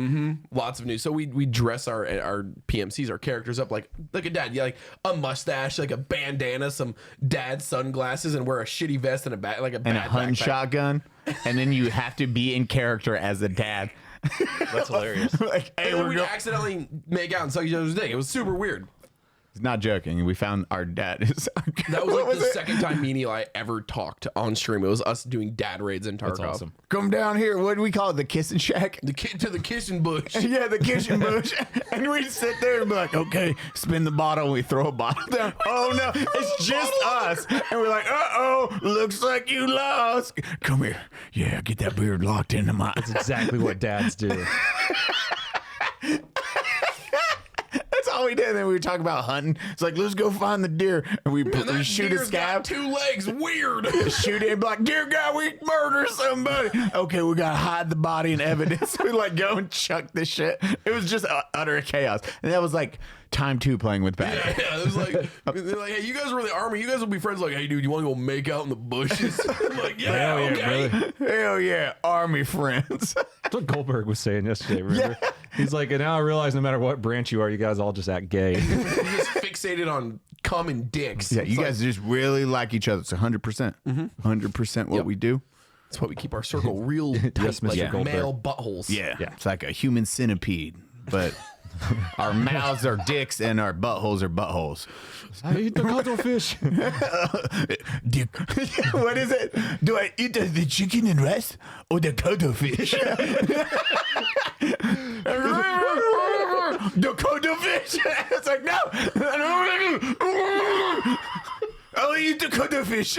Lots of new. So we dress our PMCs, our characters up like a dad. Yeah, like a mustache, like a bandana, some dad sunglasses, and wear a shitty vest and a like a And bad a hunting backpack. shotgun, and then you have to be in character as a dad. That's hilarious. Like, hey, And then we're we'd going. accidentally make out and suck each other's dick. It was super weird. He's not joking. We found our dad. That was What like the it? second time me and Eli ever talked on stream. It was us doing Dad Raids in Tarkov. That's awesome. Come down here. What do we call it? The kissing shack. The kid to the kissing bush. Yeah, the kitchen bush. And we'd sit there and be like, okay, spin the bottle. And we throw a bottle down. Oh, no, it's just us. And we're like, uh-oh, looks like you lost. Come here. Yeah, get that beard locked into my... That's exactly what dads do. That's all we did. And then we would talk about hunting. It's like, let's go find the deer. And we That shoot a deer's got scab. 2 legs. Weird. Shoot it, and be like, dear God, we murdered somebody. Okay, we gotta hide the body and evidence. We like go and chuck this shit. It was just utter chaos, and that was like time 2 playing with Baddie. Yeah, it was like, they're like, hey, you guys were in the army. You guys will be friends. Like, hey, dude, you want to go make out in the bushes? I'm like, yeah, Hell yeah, okay. brother. Hell yeah, army friends. That's what Goldberg was saying yesterday, remember? He's like, and now I realize no matter what branch you are, you guys all just act gay. You're just fixated on cum and dicks. Yeah, It's you like, guys just really like each other. It's 100%. 100% what Yep. we do. That's why we keep our circle real tight, Yes, Mr. like Goldberg. male buttholes. Yeah, Yeah. it's like a human centipede, but our mouths are dicks and our buttholes are buttholes. I eat the cuttlefish. Dick. What is it? Do I eat the chicken and rice or the cuttlefish? The cuttlefish. It's like, no. I'll eat the cuttlefish.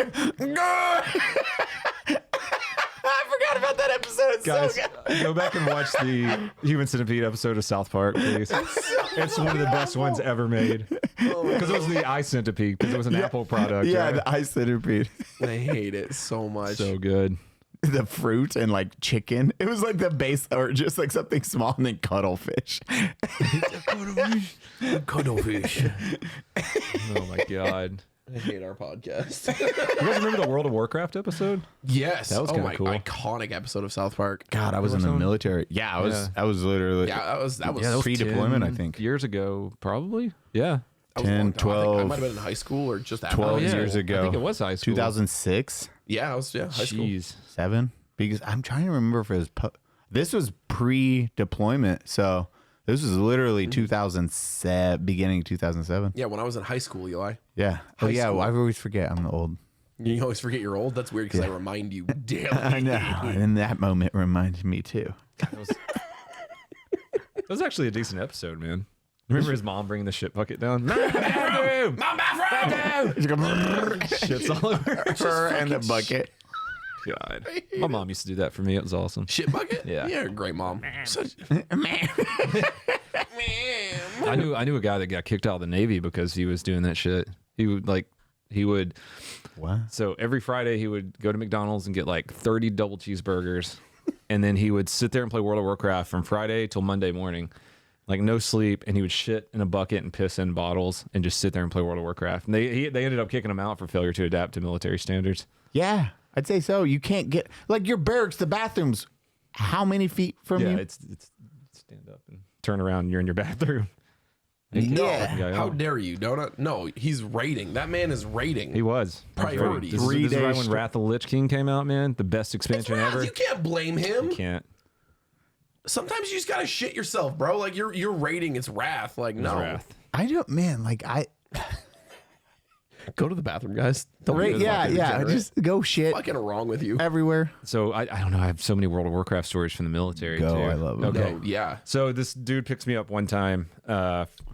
I forgot about that episode. It's Guys, so good. go back and watch the Human Centipede episode of South Park, please. It's one of the best ones ever made. Because it was the eye centipede, because it was an Apple product. Yeah, right? the ice centipede. I hate it so much. So good. The fruit and like chicken. It was like the base, or just like something small, and then cuttlefish. Cuttlefish. Oh my God. I hate our podcast. You guys remember the World of Warcraft episode? Yes. That was oh kinda my cool. iconic episode of South Park. God, I was in the military. Yeah, I was. Yeah. I was literally. Yeah, that was that was pre-deployment, I think. Years ago, probably. Yeah. that was a 10, long time. I think I 12, might have been in high school or just after. 12 Oh, yeah. years ago. I think it was high school. 2006, Yeah, I was high school. Jeez. 7. Because I'm trying to remember if it was. This was pre-deployment, so this was literally 2007, beginning 2007. Yeah, when I was in high school, Eli. Yeah. Oh High yeah. school. Well, I always forget I'm old. You always forget you're old. That's weird because I remind you daily. I know. And that moment reminded me too. That was actually a decent episode, man. Remember his mom bringing the shit bucket down? Bathroom! My bathroom! Shit's all over. Her and the bucket. God. My mom used to do that for me. It was awesome. Shit bucket? Yeah. Yeah, great mom. Such, I knew a guy that got kicked out of the Navy because he was doing that shit. He would What? so every Friday he would go to McDonald's and get like 30 double cheeseburgers, and then he would sit there and play World of Warcraft from Friday till Monday morning, like no sleep, and he would shit in a bucket and piss in bottles and just sit there and play World of Warcraft. And they ended up kicking him out for failure to adapt to military standards. Yeah, I'd say so. You can't get like your barracks, the bathrooms. How many feet from Yeah, you? it's stand up and turn around and you're in your bathroom. Yeah. Yeah, how dare you, Donut? No, he's raiding. That man is raiding. He was. Priorities. This is 3 right days when straight. Wrath of the Lich King came out, man. The best It's expansion Wrath. ever. You can't blame him. Can't. Sometimes you just gotta shit yourself, bro. Like you're raiding. It's Wrath. Like no. Wrath. I don't, man. Like I, Go to the bathroom, guys. Don't be right? this Yeah, fucking yeah. degenerate. Just go shit fucking wrong with you. everywhere. So I don't know. I have so many World of Warcraft stories from the military. Go, too. I love 'em. Okay. No, yeah. So this dude picks me up one time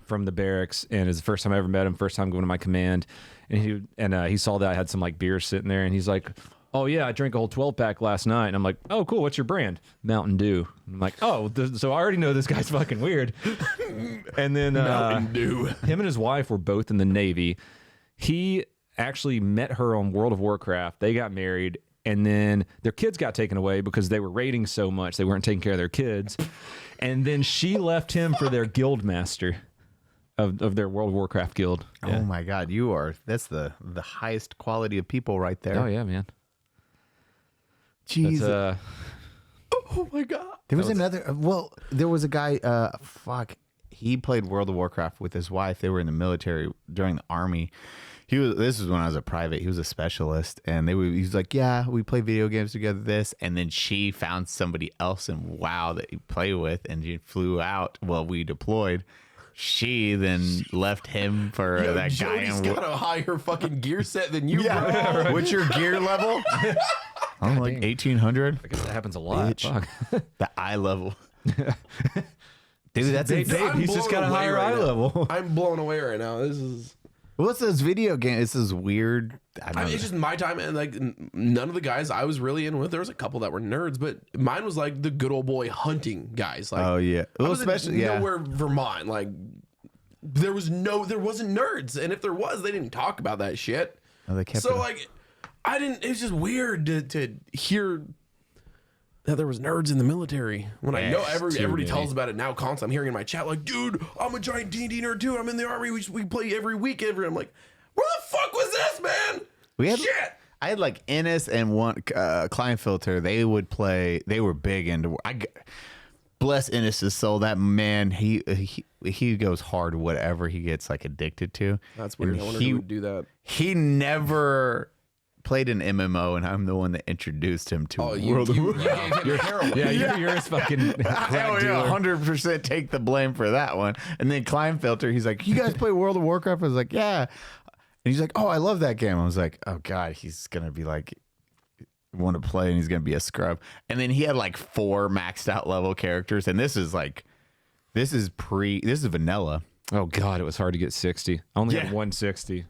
from the barracks, and it's the first time I ever met him. First time going to my command, and he saw that I had some like beer sitting there, and he's like, "Oh yeah, I drank a whole 12-pack last night." And I'm like, "Oh cool, what's your brand?" Mountain Dew. I'm like, "Oh, so I already know this guy's fucking weird." And then Mountain Dew. him and his wife were both in the Navy. He actually met her on World of Warcraft. They got married, and then their kids got taken away because they were raiding so much. They weren't taking care of their kids. And then she left him for their guild master of their World of Warcraft guild. Oh my God, that's the highest quality of people right there. Oh yeah, man. Jesus. Oh my God. There was another. Well, there was a guy. He played World of Warcraft with his wife. They were in the military during the army. This was when I was a private. He was a specialist, and he's like, yeah, we play video games together. And then she found somebody else in WoW that he played with, and she flew out while we deployed. She then left him for that guy. Jody's got a higher fucking gear set than you, bro. Right. What's your gear level? I'm like 1800. I guess that happens a lot. Fuck. The eye level. Dude, that's Dave, he's just got a higher eye level. I'm blown away right now. This is. What's this video game? This is weird. It's just my time, and like none of the guys I was really in with. There was a couple that were nerds, but mine was like the good old boy hunting guys. Like, oh yeah, well, especially nowhere Vermont. Like there wasn't nerds, and if there was, they didn't talk about that shit. Oh, they kept so like I didn't. It was just weird to hear that there was nerds in the military when I know everybody tells about it now constantly. I'm hearing in my chat like, dude, I'm a giant D&D nerd too. I'm in the army. We play every week. I'm like, where the fuck was this, man? Shit. I had like Ennis and one Kleinfilter. They would play. They were big into. Bless Ennis's soul. That man, he goes hard whatever he gets like addicted to. That's weird. I wonder who would do that. He never played an MMO, and I'm the one that introduced him to World of Warcraft. You're heroin. You're his fucking crack dealer. 100% take the blame for that one. And then Kleinfilter, he's like, you guys play World of Warcraft? I was like, yeah. And he's like, oh, I love that game. I was like, oh God, he's going to be like, want to play, and he's going to be a scrub. And then he had like 4 maxed out level characters. And this is vanilla. Oh God, it was hard to get 60. I only had 160.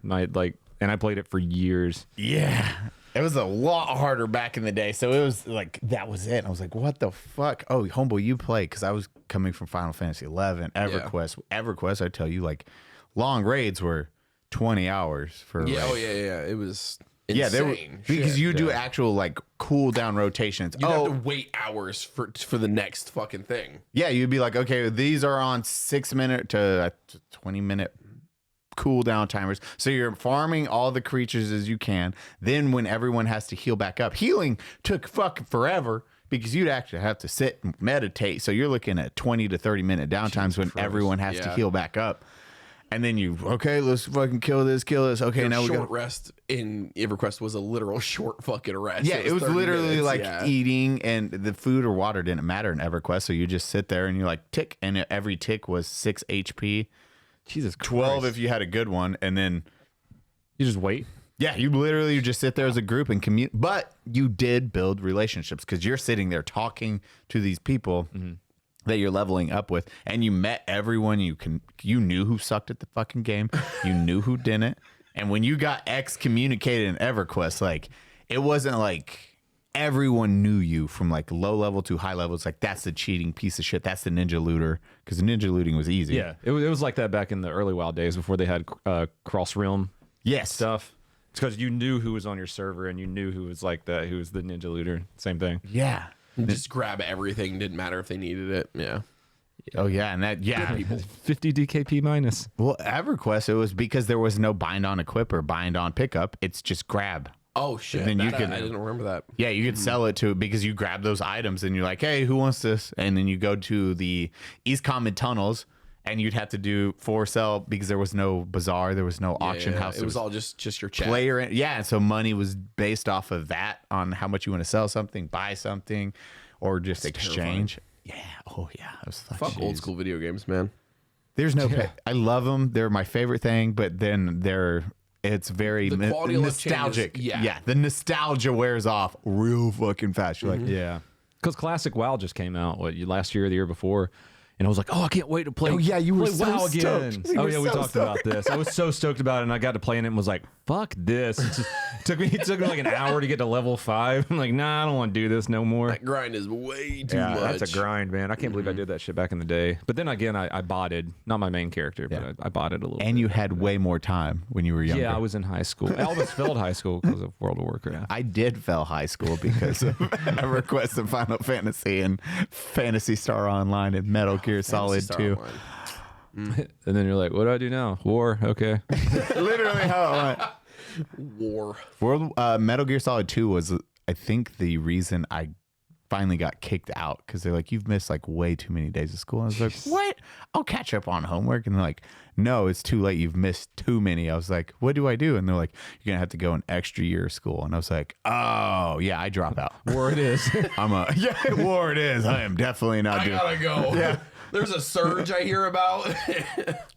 And I played it for years. Yeah. It was a lot harder back in the day. So it was like, that was it. And I was like, what the fuck? Oh, homeboy, you play. Because I was coming from Final Fantasy 11, EverQuest. EverQuest, I tell you, like, long raids were 20 hours for a raid. Yeah. It was insane. Because you do actual, like, cooldown rotations. You'd have to wait hours for the next fucking thing. Yeah, you'd be like, okay, these are on 6-minute to 20-minute cooldown timers. So you're farming all the creatures as you can. Then when everyone has to heal back up, healing took fucking forever because you'd actually have to sit and meditate. So you're looking at 20 to 30 minute downtimes when everyone has to heal back up. And then let's fucking kill this. Okay, Your now we short rest in EverQuest was a literal short fucking rest. Yeah, it was literally minutes, eating, and the food or water didn't matter in EverQuest. So you just sit there and you're like tick, and every tick was 6 HP. Jesus Christ. 12 if you had a good one, and then you just wait. Yeah, you literally just sit there as a group and commute. But you did build relationships because you're sitting there talking to these people that you're leveling up with, and you met everyone. You knew who sucked at the fucking game. You knew who didn't. And when you got excommunicated in EverQuest, like, it wasn't like everyone knew you from like low level to high level. It's like, that's the cheating piece of shit. That's the ninja looter, because the ninja looting was easy. Yeah, it was like that back in the early WoW days before they had cross realm stuff. It's because you knew who was on your server and you knew who was like that, who was the ninja looter. Same thing. Yeah. Just grab everything. Didn't matter if they needed it. Yeah. Oh yeah, and that 50 DKP minus. Well, EverQuest, it was because there was no bind on equip or bind on pickup. It's just grab. Oh shit! Then I didn't remember that. Yeah, you could sell it to, because you grab those items and you're like, hey, who wants this? And then you go to the East Common tunnels, and you'd have to do for sell because there was no bazaar, there was no auction house. It was all just your chat. Player, and so money was based off of that, on how much you want to sell something, buy something, or just exchange. Terrifying. Yeah. Oh yeah. It was fuck old school video games, man. There's no. I love them. They're my favorite thing, but then it's very nostalgic. Yeah. The nostalgia wears off real fucking fast. You're like, yeah. Because Classic WoW just came out, last year or the year before. And I was like, oh, I can't wait to play. Oh, yeah, you were play so WoW again. stoked. You Oh were yeah, we so talked about this. I was so stoked about it, and I got to play in it and was like, fuck this. It took me like an hour to get to level 5. I'm like, nah, I don't want to do this no more. That grind is way too much. That's a grind, man. I can't believe I did that shit back in the day. But then again, I botted, not my main character, but I botted a little bit. And you had way more time when you were younger. Yeah, I was in high school. I almost failed high school because of World of Warcraft. I did fail high school because of a request of Final Fantasy and Phantasy Star Online and Metal Gear Solid 2. And then you're like, what do I do now? War, okay. Literally how it went. War. Metal Gear Solid 2 was, I think, the reason I finally got kicked out, because they're like, you've missed like way too many days of school. And I was like, what? I'll catch up on homework. And they're like, no, it's too late. You've missed too many. I was like, what do I do? And they're like, you're going to have to go an extra year of school. And I was like, oh, yeah, I drop out. War it is. War it is. I am definitely not doing it. I gotta go. Yeah. There's a surge I hear about.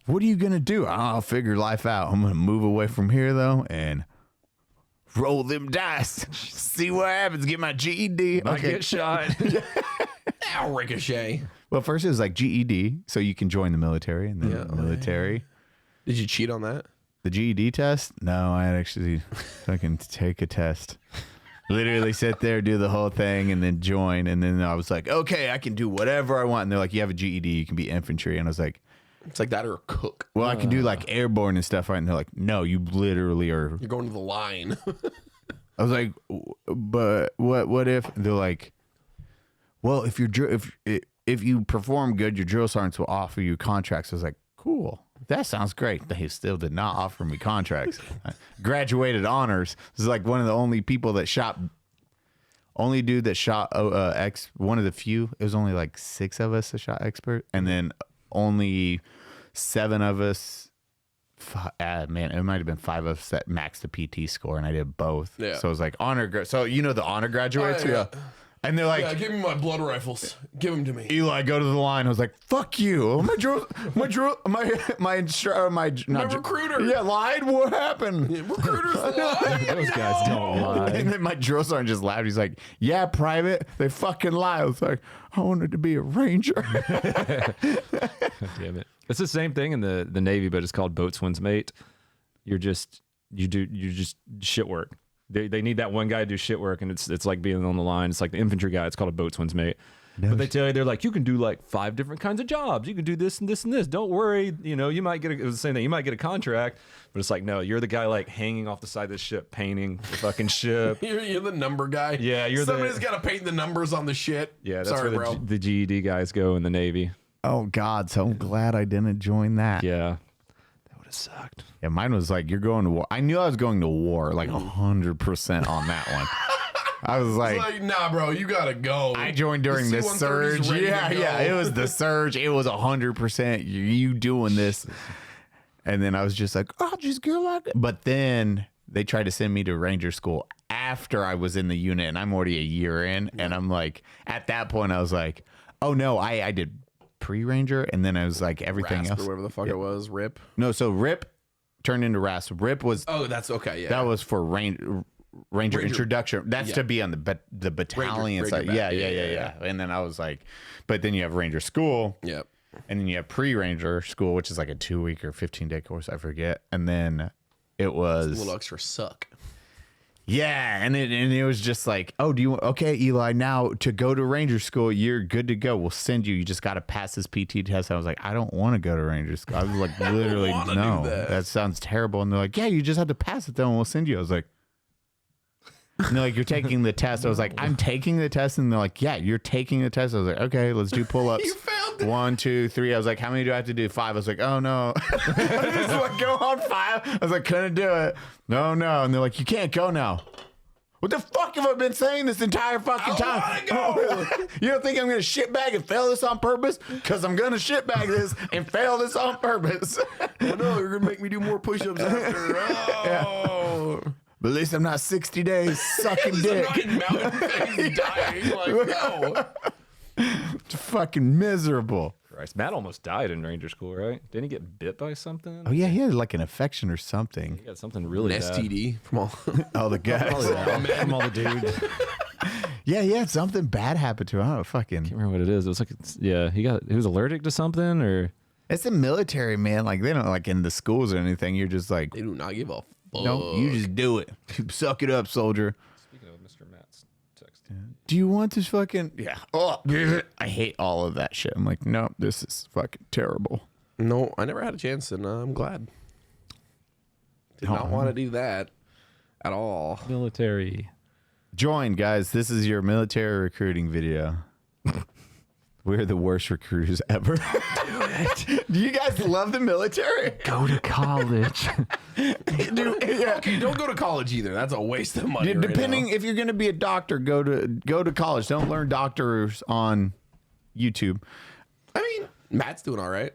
What are you going to do? I'll figure life out. I'm going to move away from here, though, and roll them dice. See what happens. Get my GED. I get shot. Ow, ricochet. Well, first it was like GED, so you can join the military, and then the military. Did you cheat on that? The GED test? No, I had actually fucking take a test. Literally sit there, do the whole thing, and then join. And then I was like, okay, I can do whatever I want. And they're like, you have a GED, you can be infantry. And I was like, It's like that or a cook. well, I can do like airborne and stuff, right? And they're like, no, you literally are. You're going to the line. I was like, but what if? And they're like, well, if you perform good, your drill sergeants will offer you contracts. I was like, cool. That sounds great. They still did not offer me contracts. I graduated honors. This is like one of the only people that only dude that shot one of the few. It was only like 6 of us that shot expert, and then only 7 of us. Man, it might have been 5 of us that maxed the PT score, and I did both. Yeah. So it was like honor. So you know the honor graduates. yeah. And they're like, Yeah, give me my blood rifles. Give them to me. Eli, go to the line. I was like, fuck you. My recruiter. Yeah, lied. What happened? Recruiters lie. Those guys don't lie. And then my drill sergeant just laughed. He's like, yeah, private. They fucking lie. I was like, I wanted to be a ranger. Damn it. It's the same thing in the Navy, but it's called boatswain's mate. You just shit work. They need that one guy to do shit work, and it's like being on the line. It's like the infantry guy. It's called a boatswain's mate. But they tell you, they're like, you can do like 5 different kinds of jobs. You can do this and this and this. Don't worry. You know, you might get it was the same thing. You might get a contract, but it's like, no, you're the guy like hanging off the side of the ship, painting the fucking ship. You're the number guy. Yeah, Somebody's got to paint the numbers on the shit. Yeah, that's Sorry, where bro. the GED guys go in the Navy. Oh, God. So glad I didn't join that. Yeah. That would have sucked. Yeah, mine was like, you're going to war. I knew I was going to war, like 100% on that one. I was It's like, like, nah, bro, you gotta go. I joined during the C-130's surge. ready to Yeah, go. it was the surge. It was 100%. You doing this. And then I was just like, I'll just go like it. But then they tried to send me to Ranger school after I was in the unit, and I'm already a year in. And I'm like, at that point, I was like, oh no, I did pre-Ranger, and then I was like everything Rasp else. or whatever the fuck it was. RIP. No, so RIP turned into RASP. RIP was Oh, that's okay. Yeah. that was for Ranger introduction. That's to be on the battalion Ranger side. bat. Yeah. And then I was like, but then you have Ranger school. Yep. And then you have pre-Ranger school, which is like a 2-week or 15-day course. I forget. And then it was A little extra suck. yeah, and it was just like, oh, do you okay, Eli? Now to go to Ranger school, you're good to go. We'll send you. You just got to pass this PT test. I was like, I don't want to go to Ranger school. I was like, literally, wanna no, do that. that sounds terrible. And they're like, yeah, you just have to pass it though, and we'll send you. I was like. And they're like, you're taking the test. I was like, I'm taking the test. And they're like, yeah, you're taking the test. I was like, okay, let's do pull-ups. You failed. 1, 2, 3. I was like, how many do I have to do? 5. I was like, oh no. I just like go on 5. I was like, couldn't do it. No. And they're like, you can't go now. What the fuck have I been saying this entire fucking time? I wanna go. You don't think I'm gonna shitbag and fail this on purpose? Because I'm gonna shitbag this and fail this on purpose. Oh no, you're gonna make me do more push-ups after. Oh. But at least I'm not 60 days sucking I'm dick. not in mountain phase dying. Like, no. It's fucking miserable. Christ, Matt almost died in Ranger school, right? Didn't he get bit by something? Oh yeah, he had like an infection or something. He got something really An bad. STD from all. Oh, the guys. From all the dudes. Yeah, something bad happened to him. I don't fucking. Can't remember what it is. It was like, he was allergic to something, or It's the military, man. Like they don't like in the schools or anything. You're just like, They do not give a fuck. no, you just do it. Suck it up, soldier. Speaking of Mr. Matt's text. Do you want this fucking? Yeah. Oh, I hate all of that shit. I'm like, no, this is fucking terrible. No, I never had a chance, and I'm glad. Did not want to do that at all. Military. Join, guys. This is your military recruiting video. We're the worst recruiters ever. Do it. Do you guys love the military? Go to college. Okay, don't go to college either. That's a waste of money. Depending if you're going to be a doctor, go to college. Don't learn doctors on YouTube. I mean, Matt's doing all right.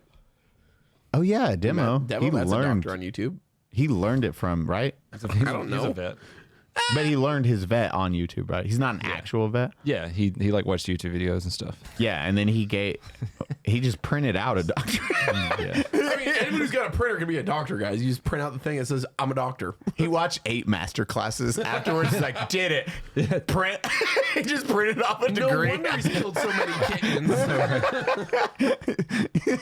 Oh yeah, demo. Matt's He a learned. doctor on YouTube. He learned it from right, I don't know. He's a vet. but he learned his vet on YouTube, right? He's not an actual vet. Yeah, he like watched YouTube videos and stuff. Yeah, and then he just printed out a doctor. Yeah. I mean, anyone who's got a printer can be a doctor, guys. You just print out the thing that says, I'm a doctor. He watched 8 master classes afterwards. He's like, did it. Print. He just printed off a No degree. wonder he's killed so many kittens.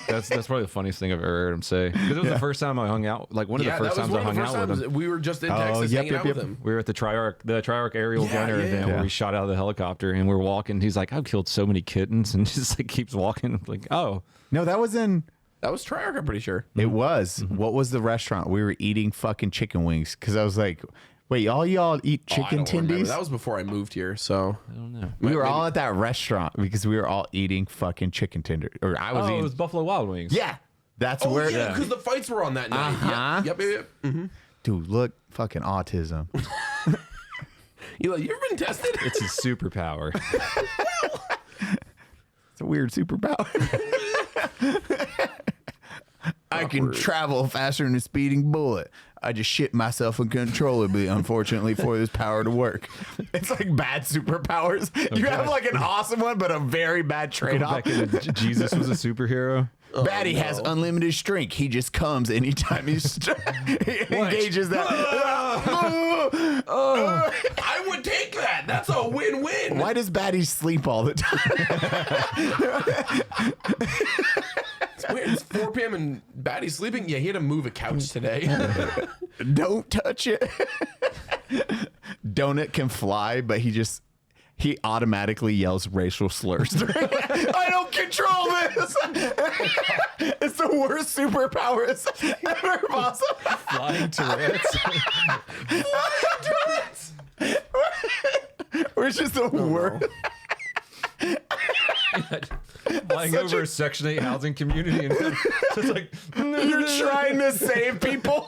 That's probably the funniest thing I've ever heard him say. Because it was the first time I hung out. Like one of the first times I hung out with him. We were just in Texas hanging out with him. We were at the Triarch aerial gunner event where we shot out of the helicopter and we're walking. He's like, I've killed so many kittens, and just like keeps walking. I'm like, oh. No, that was in. That was Triarch, I'm pretty sure. It was. What was the restaurant? We were eating fucking chicken wings because I was like, wait, all y'all eat chicken tendies? That was before I moved here, so. I don't know. We were all at that restaurant because we were all eating fucking chicken tenders. Or I was Oh, eating. it was Buffalo Wild Wings. Yeah. That's Oh, where. yeah, because the fights were on that night. Uh-huh. Yep. Mm-hmm. Dude, look, fucking autism. You've been tested? It's his superpower. It's a weird superpower. I can travel faster than a speeding bullet. I just shit myself uncontrollably, unfortunately, for this power to work. It's like bad superpowers. You have like an awesome one, but a very bad trade-off. Back into Jesus was a superhero. Baddie has unlimited strength. He just comes anytime he engages that. I would take that. That's a win-win. Why does Baddie sleep all the time? It's weird. It's 4 p.m. and Baddie's sleeping. Yeah, he had to move a couch today. Don't touch it. Donut can fly, but he automatically yells racial slurs. I don't control this. It's the worst superpowers ever possible. Flying Tourette's. We're just the worst. Flying over a Section 8 housing community. And it's like, You're trying to save people.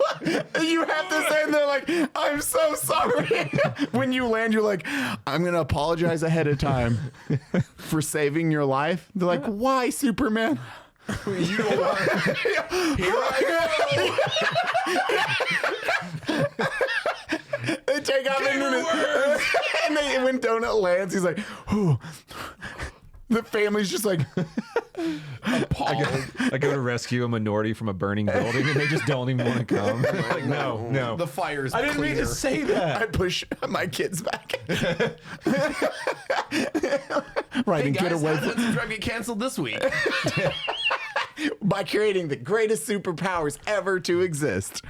You have to say, and they're like, I'm so sorry. When you land, you're like, I'm going to apologize ahead of time for saving your life. They're like, why, Superman? You don't want. Here I go. They take out and when Donut lands, he's like, "Ooh." The family's just like, I go to rescue a minority from a burning building, and they just don't even want to come. Like, no. The fire's I didn't mean clear. to say that. I push my kids back. Right, Hey and guys, get away how from did Subscribe get canceled this week? by creating the greatest superpowers ever to exist.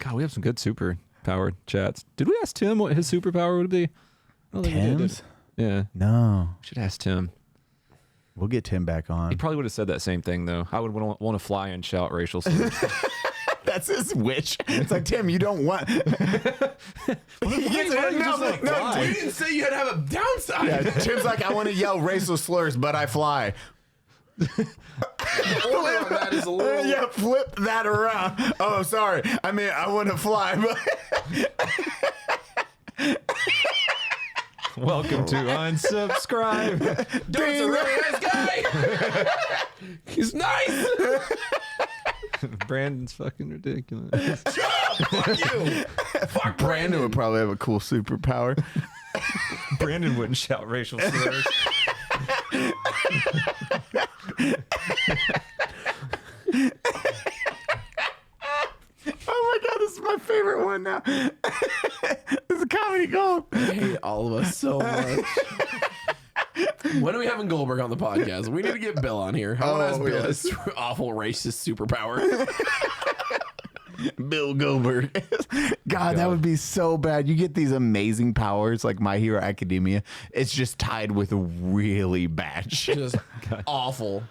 God, we have some good super powered chats. Did we ask Tim what his superpower would be? I don't think we did, Tim's? Yeah. No. We should ask Tim. We'll get Tim back on. He probably would have said that same thing, though. I would want to fly and shout racial slurs. That's his wish. It's like, Tim, you don't want. He gets it. No, You didn't say you had to have a downside. yeah, Tim's like, I want to yell racial slurs, but I fly. The order on that is a little. Yeah, flip that around. Oh, sorry. I mean, I want to fly, but Welcome to Unsubscribe. Donut's a really nice guy. He's nice. Brandon's fucking ridiculous. Fuck you. Fuck Brandon would probably have a cool superpower. Brandon wouldn't shout racial slurs. Oh my God, this is my favorite one now. This is Comedy Gold. I hate all of us so much. Listen, we need to get Bill on here. I want to ask Bill his awful racist superpower. Bill Goldberg. God, that would be so bad. You get these amazing powers like My Hero Academia. It's just tied with really bad shit. Just awful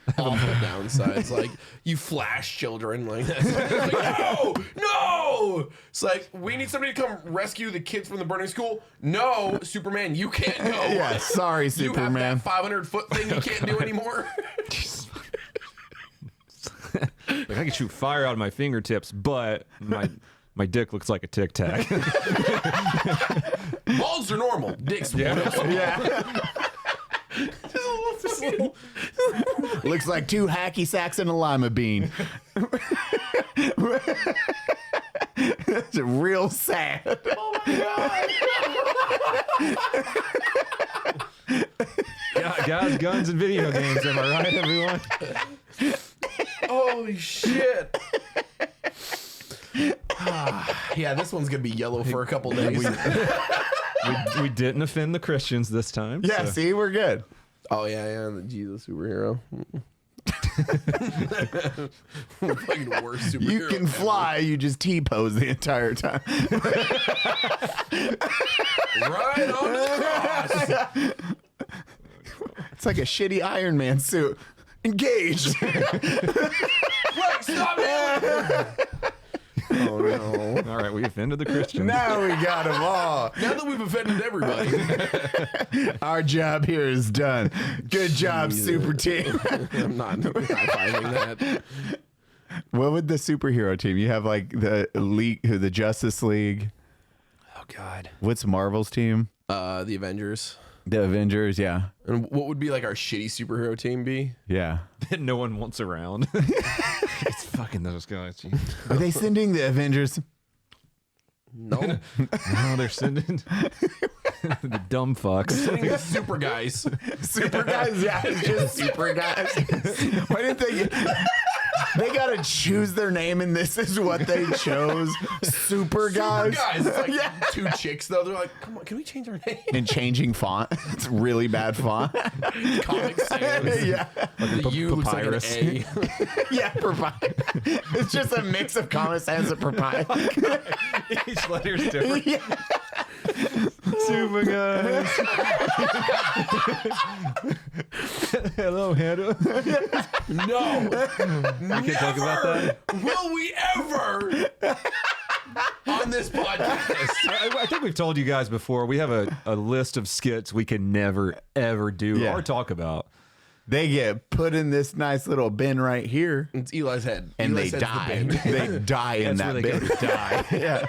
downsides. Like, you flash children like that. Like, no. It's like, we need somebody to come rescue the kids from the burning school. No, Superman, you can't go. Yeah, sorry, Superman. You have that 500-foot thing you can't do anymore. Like, I can shoot fire out of my fingertips, but my dick looks like a Tic Tac. Balls are normal. Dicks. Yeah. Looks like 2 hacky sacks and a lima bean. That's real sad. Oh my Yeah, guys, guns, and video games. Am I right, everyone? Holy shit. Yeah, this one's gonna be yellow for a couple days. We didn't offend the Christians this time. Yeah, so. see, we're good. Oh yeah, the Jesus superhero. Fucking worst superhero. You can fly, you just T-pose the entire time. Right on the cross. It's like a shitty Iron Man suit. Engaged. Flex, stop it! Oh no. All right, we offended the Christians. Now we got them all. Now that we've offended everybody. Our job here is done. Good job, super team. I'm not high-fiving that. What would the superhero team? You have like the League, the Justice League. Oh God. What's Marvel's team? The Avengers. The Avengers, yeah. And what would be like our shitty superhero team be? Yeah. That no one wants around. It's fucking those guys. Geez. Are they sending the Avengers? No. No, they're sending the dumb fucks. Sending the super guys. Super guys? Yeah, it's just super guys. Why didn't they they gotta choose their name and this is what they chose? Super guys? Super guys. It's like Yeah. 2 chicks though. They're like, come on, can we change our name? And changing font. It's really bad font. Comic Sans. Yeah. The U looks like an Papyrus. A. Yeah, Papyrus. It's just a mix of Comic Sans and Papyrus. Each letter's different. Yeah. Super guys. Hello, Hannah. No. I can't talk about that. Will we ever on this podcast? I think we've told you guys before, we have a list of skits we can never, ever do Yeah. or talk about. They get put in this nice little bin right here. It's Eli's head. And Eli's they head's the die. bin. They die in That's that where they bin. go to die. Yeah.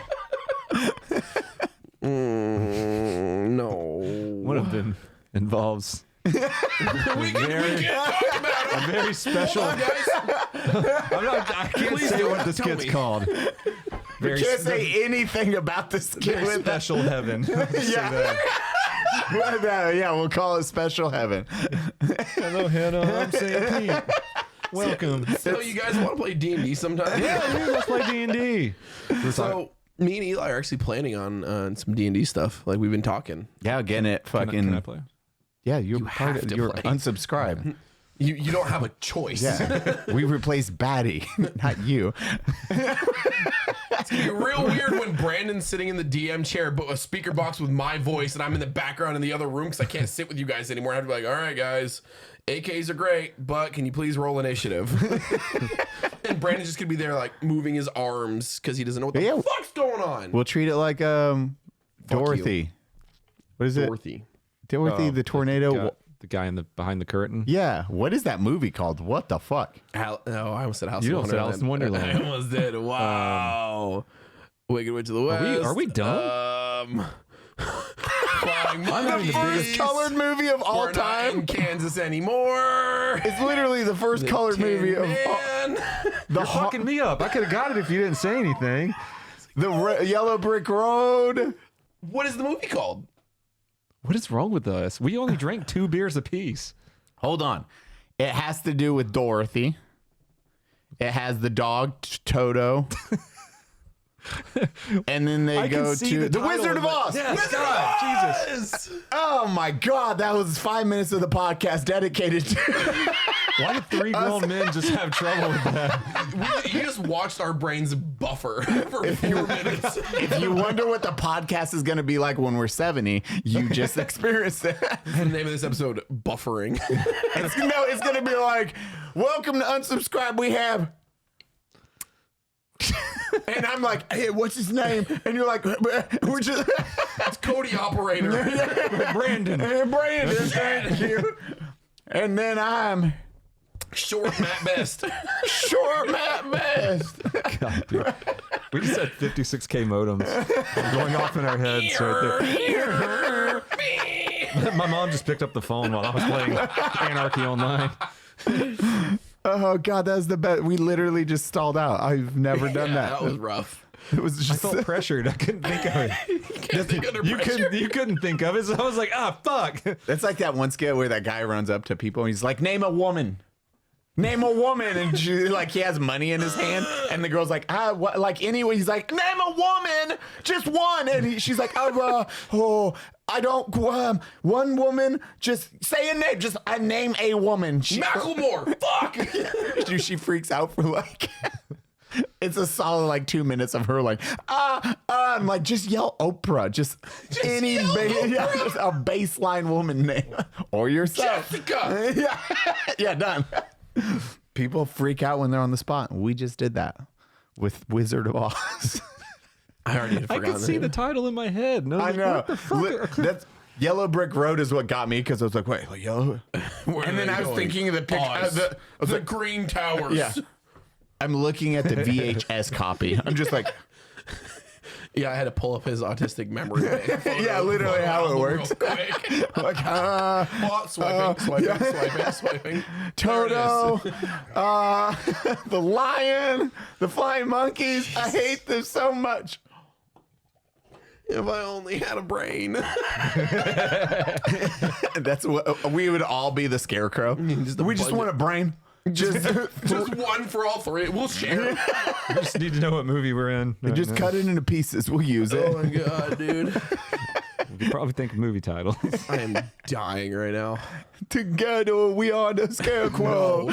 No. One of them involves We can't talk about it. a very special. Come on, guys. I can't Please say don't what the tell skit's me. called. Very, Can't say anything about the skit very with that. special heaven. Yeah. Yeah, we'll call it Special Heaven. Hello, Hannah. I'm St. Pete. Welcome. So you guys want to play D&D sometime? Yeah, let's play D&D. So me and Eli are actually planning on some D&D stuff. Like we've been talking. Yeah, again, it fucking. Can I play? Yeah, you're have part of, to you're play. unsubscribed. You don't have a choice. Yeah. We replaced Baddie, not you. It's gonna be real weird when Brandon's sitting in the DM chair, but a speaker box with my voice, and I'm in the background in the other room because I can't sit with you guys anymore. I have to be like, all right, guys, AKs are great, but can you please roll initiative? And Brandon's just gonna be there, like moving his arms because he doesn't know what the fuck's going on. We'll treat it like Dorothy. What is it? Dorothy the tornado. The guy in the behind the curtain. Yeah. What is that movie called? What the fuck? No, I almost said House You of almost said Wonderland. Alice in Wonderland. I almost did. Wow. Wicked Witch of the West. Are we done? Flying I'm having the Monkeys. biggest Colored movie of all We're not in time. Kansas anymore. It's literally the first colored movie of all. Man. The Fucking me up. I could have got it if you didn't say anything. Yellow Brick Road. What is the movie called? What is wrong with us? We only drank 2 beers apiece. Hold on. It has to do with Dorothy. It has the dog Toto. And then they go to the Wizard of Oz. Yes, God, Jesus. Oh my God, that was 5 minutes of the podcast dedicated to. Why do 3 grown men just have trouble with that? You just watched our brains buffer for a few minutes. If you wonder what the podcast is going to be like when we're 70, you just experienced it. The name of this episode, Buffering. It's going to be like, welcome to Unsubscribe. We have. And I'm like, hey, what's his name? And you're like, we're just. It's Cody Operator. Brandon. Brandon, thank you. And then I'm. Short Matt Best. Short Matt Best. God, dude. We just had 56K modems going off in our heads right there. My mom just picked up the phone while I was playing Anarchy Online. Oh God, that was the best. We literally just stalled out. I've never done that. That was rough. It was I just. felt pressured. I couldn't think of it. You couldn't think of it. So I was like, fuck. It's like that one skit where that guy runs up to people and he's like, name a woman. Name a woman. And she, like, he has money in his hand. And the girl's like, what? Like, anyway, he's like, name a woman. Just one. And she's like, I don't, one woman, just say a name. Just name a woman. Macklemore. Fuck. Dude, she freaks out for like, it's a solid like 2 minutes of her like, I'm like, just yell Oprah. Just any just a baseline woman name. Or yourself. Jessica. Yeah, done. People freak out when they're on the spot. We just did that with Wizard of Oz. I already had I forgotten could see the title in my head. And I was I know. What the fuck? That's Yellow Brick Road is what got me because I was like, wait, like yellow. Where And are then they I was going? thinking of the picture. Oz. The Green Towers. Yeah. I'm looking at the VHS copy. I'm just like, Yeah, I had to pull up his autistic memory bank. yeah, literally how it works. Quick. like Swiping. Toto, the lion, the flying monkeys. I hate them so much. If I only had a brain. That's what we would all be. The scarecrow. We just want a brain. Just one for all three. We'll share. We just need to know what movie we're in. just cut it into pieces. We'll use it. Oh my god, dude. We could probably think of movie titles. I am dying right now. Together we are the scarecrow.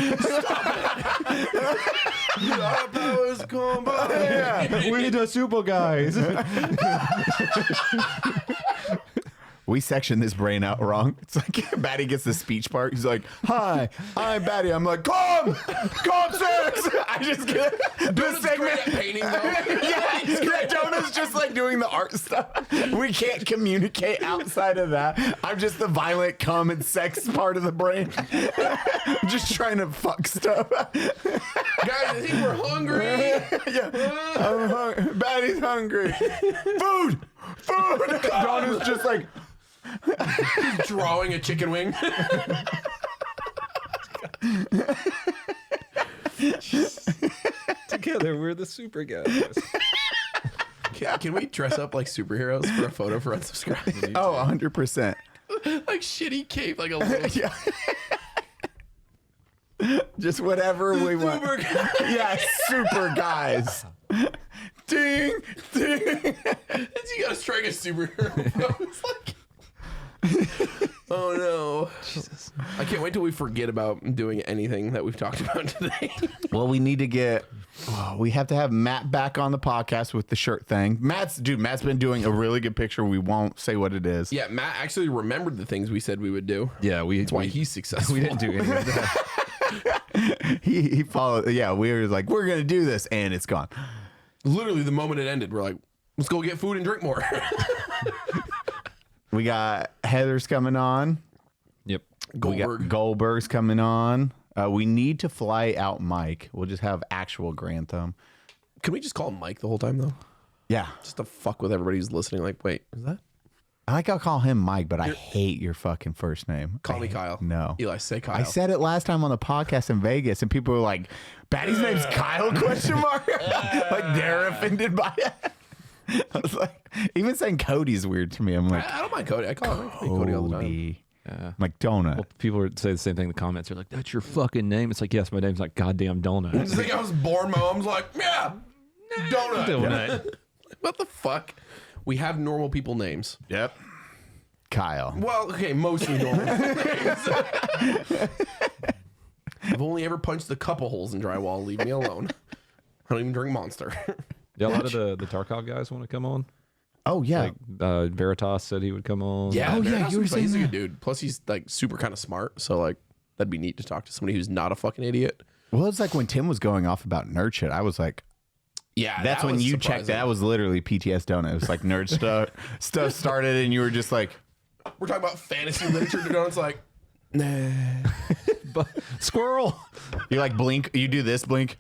Our powers combined. Yeah. We the super guys. We section this brain out wrong. It's like Baddie gets the speech part. He's like, "Hi, I'm Baddie." I'm like, "Come, six." I just get this segment. Painting though. Yeah, Jonah's just like doing the art stuff. We can't communicate outside of that. I'm just the violent cum and sex part of the brain. Just trying to fuck stuff. Guys, I think we're hungry. Yeah, Baddie's hungry. Food. Jonah's just like. He's drawing a chicken wing. Together, we're the super guys. Can we dress up like superheroes for a photo for Unsubscribe? Oh, 100%. Like shitty cape, like a little Yeah. Just whatever we want. super guy. Yeah, super guys. Ding, ding. You gotta strike a superhero. It's like, oh no. Jesus. I can't wait till we forget about doing anything that we've talked about today. Well, we need to get. We have to have Matt back on the podcast with the shirt thing. Matt's been doing a really good picture. We won't say what it is. Yeah, Matt actually remembered the things we said we would do. Yeah, That's why he's successful. We didn't do any of that. He followed. Yeah, we were like, we're gonna do this, and it's gone. Literally, the moment it ended, we're like, let's go get food and drink more. We got Heather's coming on. Yep. We got Goldberg's coming on. We need to fly out Mike. We'll just have actual Grantham. Can we just call him Mike the whole time, though? Yeah. Just to fuck with everybody who's listening. Like, wait, is that? I like I'll call him Mike, but I hate your fucking first name. Call me Kyle. No. Eli, say Kyle. I said it last time on the podcast in Vegas, and people were like, Baddie's name's Kyle, question mark? Like, they're offended by it. I was like, even saying Cody's weird to me. I'm like, I don't mind Cody. I call him Cody all the time. Cody. I'm like, Donut. Well, people say the same thing in the comments. They're like, "That's your fucking name." It's like, yes, my name's like goddamn Donut. Just think I was born. My mom's like, yeah, Donut. What the fuck? We have normal people names. Yep. Kyle. Well, okay, mostly normal names. I've only ever punched a couple holes in drywall. Leave me alone. I don't even drink Monster. Yeah, a lot of the Tarkov guys want to come on. Oh yeah. Like Veritas said he would come on. Yeah, Oh, yeah, you were saying he's a that. good dude. Plus, he's like super kind of smart. So like, that'd be neat to talk to somebody who's not a fucking idiot. Well, it's like when Tim was going off about nerd shit. I was like, Yeah, that's that when was you surprising. checked. That was literally PTS Donut. It was like nerd stuff started, and you were just like, We're talking about fantasy literature. To Donut's like, nah. Squirrel. you like blink. You do this blink.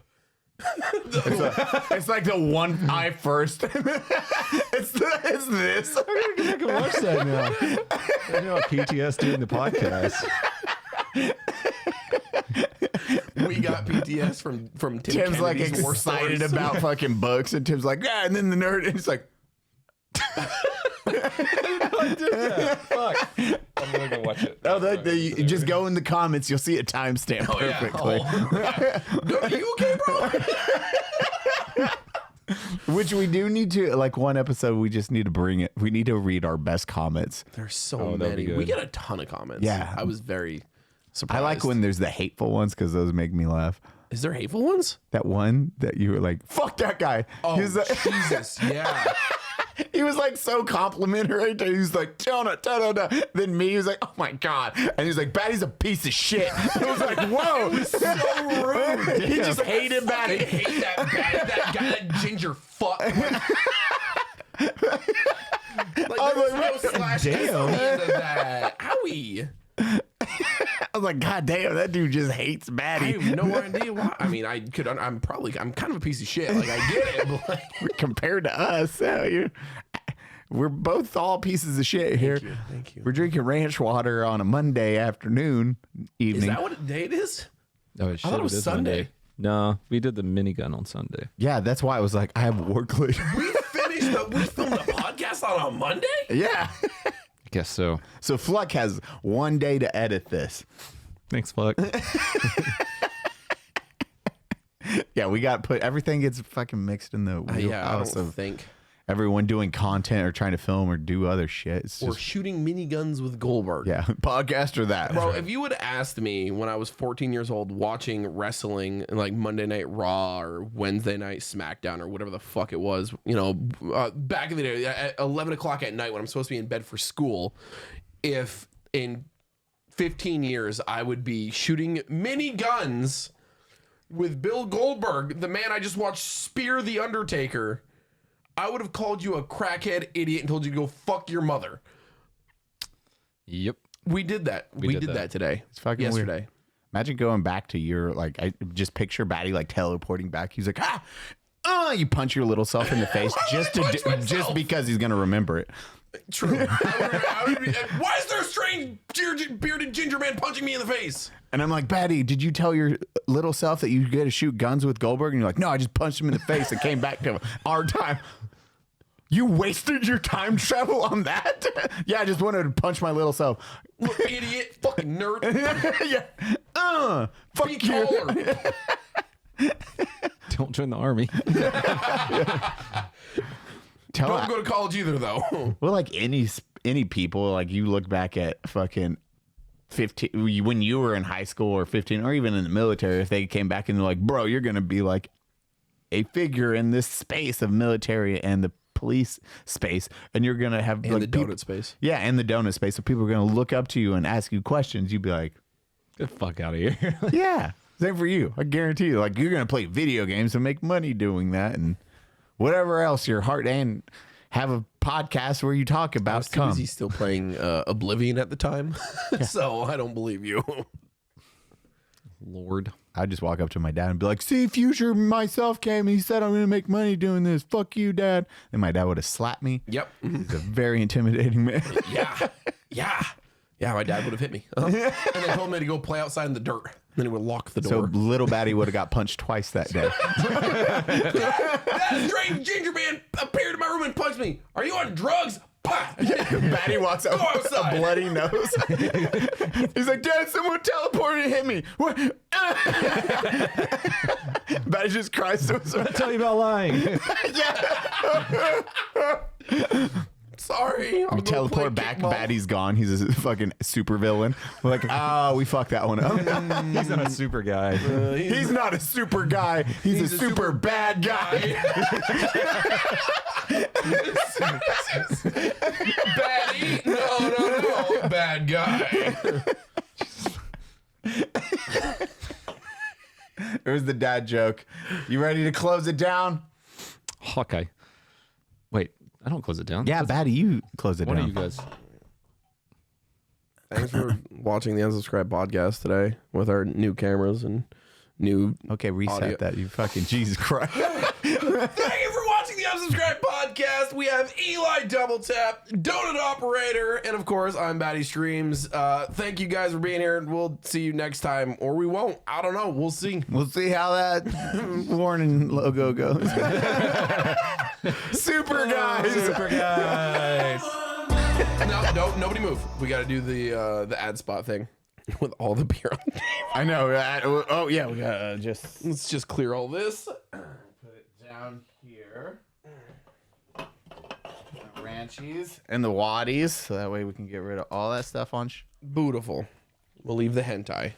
It's like the one eye first. it's this. I can watch that now. I know PTSD in the podcast. We got PTS from Tim Tim's like Kennedy's war excited stories. about fucking books, and Tim's like, yeah, and then the nerd, and he's like, Fuck. I'm gonna go watch it. oh, you just go in the comments, you'll see a timestamp perfectly. Are you okay, bro? Which we do need to, like one episode, we just need to bring it. We need to read our best comments. There's so that'd be many. good. We get a ton of comments. Yeah. I was very surprised. I like when there's the hateful ones because those make me laugh. Is there hateful ones? That one that you were like, fuck that guy. Oh, He was like, Jesus. Yeah. he was like so complimentary. He was like, Donut, da. Then me, he was like, oh my God. And he was like, Baddie's a piece of shit. I was like, whoa. So rude. He just hated I Baddie. hate that guy, that ginger fuck. Like, I was there's like, no slash S on the end of that. Howie. I was like, God damn, that dude just hates I Baddie. have no idea why. I mean, I'm kind of a piece of shit. Like, I get it, but like, Compared to us, we're both all pieces of shit here. thank you. We're drinking ranch water on a Monday afternoon, Is evening. that what day it is? Oh, I thought it was Sunday. No, we did the minigun on Sunday. Yeah, that's why I was like, I have work later. We filmed a podcast on a Monday? Yeah. I guess so. So Fluck has one day to edit this. Thanks, Fluck. Yeah, we got put everything gets fucking mixed in the Yeah, I wheelhouse don't of think. everyone doing content or trying to film or do other shit. It's Or just, shooting miniguns with Goldberg. yeah, podcast or that. Bro, if you would have asked me when I was 14 years old watching wrestling like Monday Night Raw or Wednesday Night SmackDown or whatever the fuck it was, you know, back in the day at 11 o'clock at night when I'm supposed to be in bed for school, if in 15 years I would be shooting miniguns with Bill Goldberg, the man I just watched spear The Undertaker, I would have called you a crackhead idiot and told you to go fuck your mother. Yep. We did that. We did did that. that today. It's fucking weird. yesterday. Imagine going back to your, like, I just picture Baddie like teleporting back. He's like, you punch your little self in the face just just because he's gonna remember it. True. I would be, why is there a strange bearded ginger man punching me in the face? And I'm like, Baddie, did you tell your little self that you get to shoot guns with Goldberg? And you're like, no, I just punched him in the face and came back to our time. You wasted your time travel on that? Yeah, I just wanted to punch my little self. Look, idiot, fucking nerd. Yeah. Fuck Be you. taller. Don't join the army. Don't go to college either, though. Well, like any people, like you look back at fucking 15 when you were in high school or 15 or even in the military, if they came back and they're like, bro, you're gonna be like a figure in this space of military and the police space, and you're gonna have In like the donut space. Yeah, in the donut space. So people are gonna look up to you and ask you questions. You'd be like, Get the fuck out of here. yeah, same for you. I guarantee you. Like you're gonna play video games and make money doing that, and whatever else your heart and have a podcast where you talk I about was too busy still playing Oblivion at the time, so I don't believe you. Lord. I'd just walk up to my dad and be like, see, future myself came and he said I'm going to make money doing this. Fuck you, Dad. And my dad would have slapped me. Yep. He's a very intimidating man. Yeah, my dad would have hit me. And they told me to go play outside in the dirt. And then he would lock the So door. little Baddie would have got punched twice that day. That strange ginger man appeared in my room and punched me. Are you on drugs? Baddie walks out with a bloody nose. He's like, Dad, someone teleported and hit me. What? Baddie just cries to himself. I'll tell you about lying. Sorry. We teleport back. Baddie's gone. He's a fucking super villain. We're like, oh, we fucked that one up. He's not a super guy. He's not a super guy. He's a super bad guy. Baddie? No. Bad guy. There's the dad joke. You ready to close it down? Hawkeye. Wait, I don't close it down. Yeah, Baddie, you close it One down. of you guys. Thanks for watching the Unsubscribed podcast today with our new cameras and new. Okay, reset audio. that. You fucking Jesus Christ. Thank you for watching the Unsubscribed podcast. We have Eli Double Tap, Donut Operator, and of course, I'm Baddie Streams. Thank you guys for being here, and we'll see you next time, or we won't. I don't know. We'll see. We'll see how that warning logo goes. Super guys. Super guys. No, nobody move. We got to do the ad spot thing with all the beer on the table. I know. Oh yeah, we gotta just Let's just clear all this. put it down here. The ranchies and the waddies, so that way we can get rid of all that stuff on. Beautiful. We'll leave the hentai.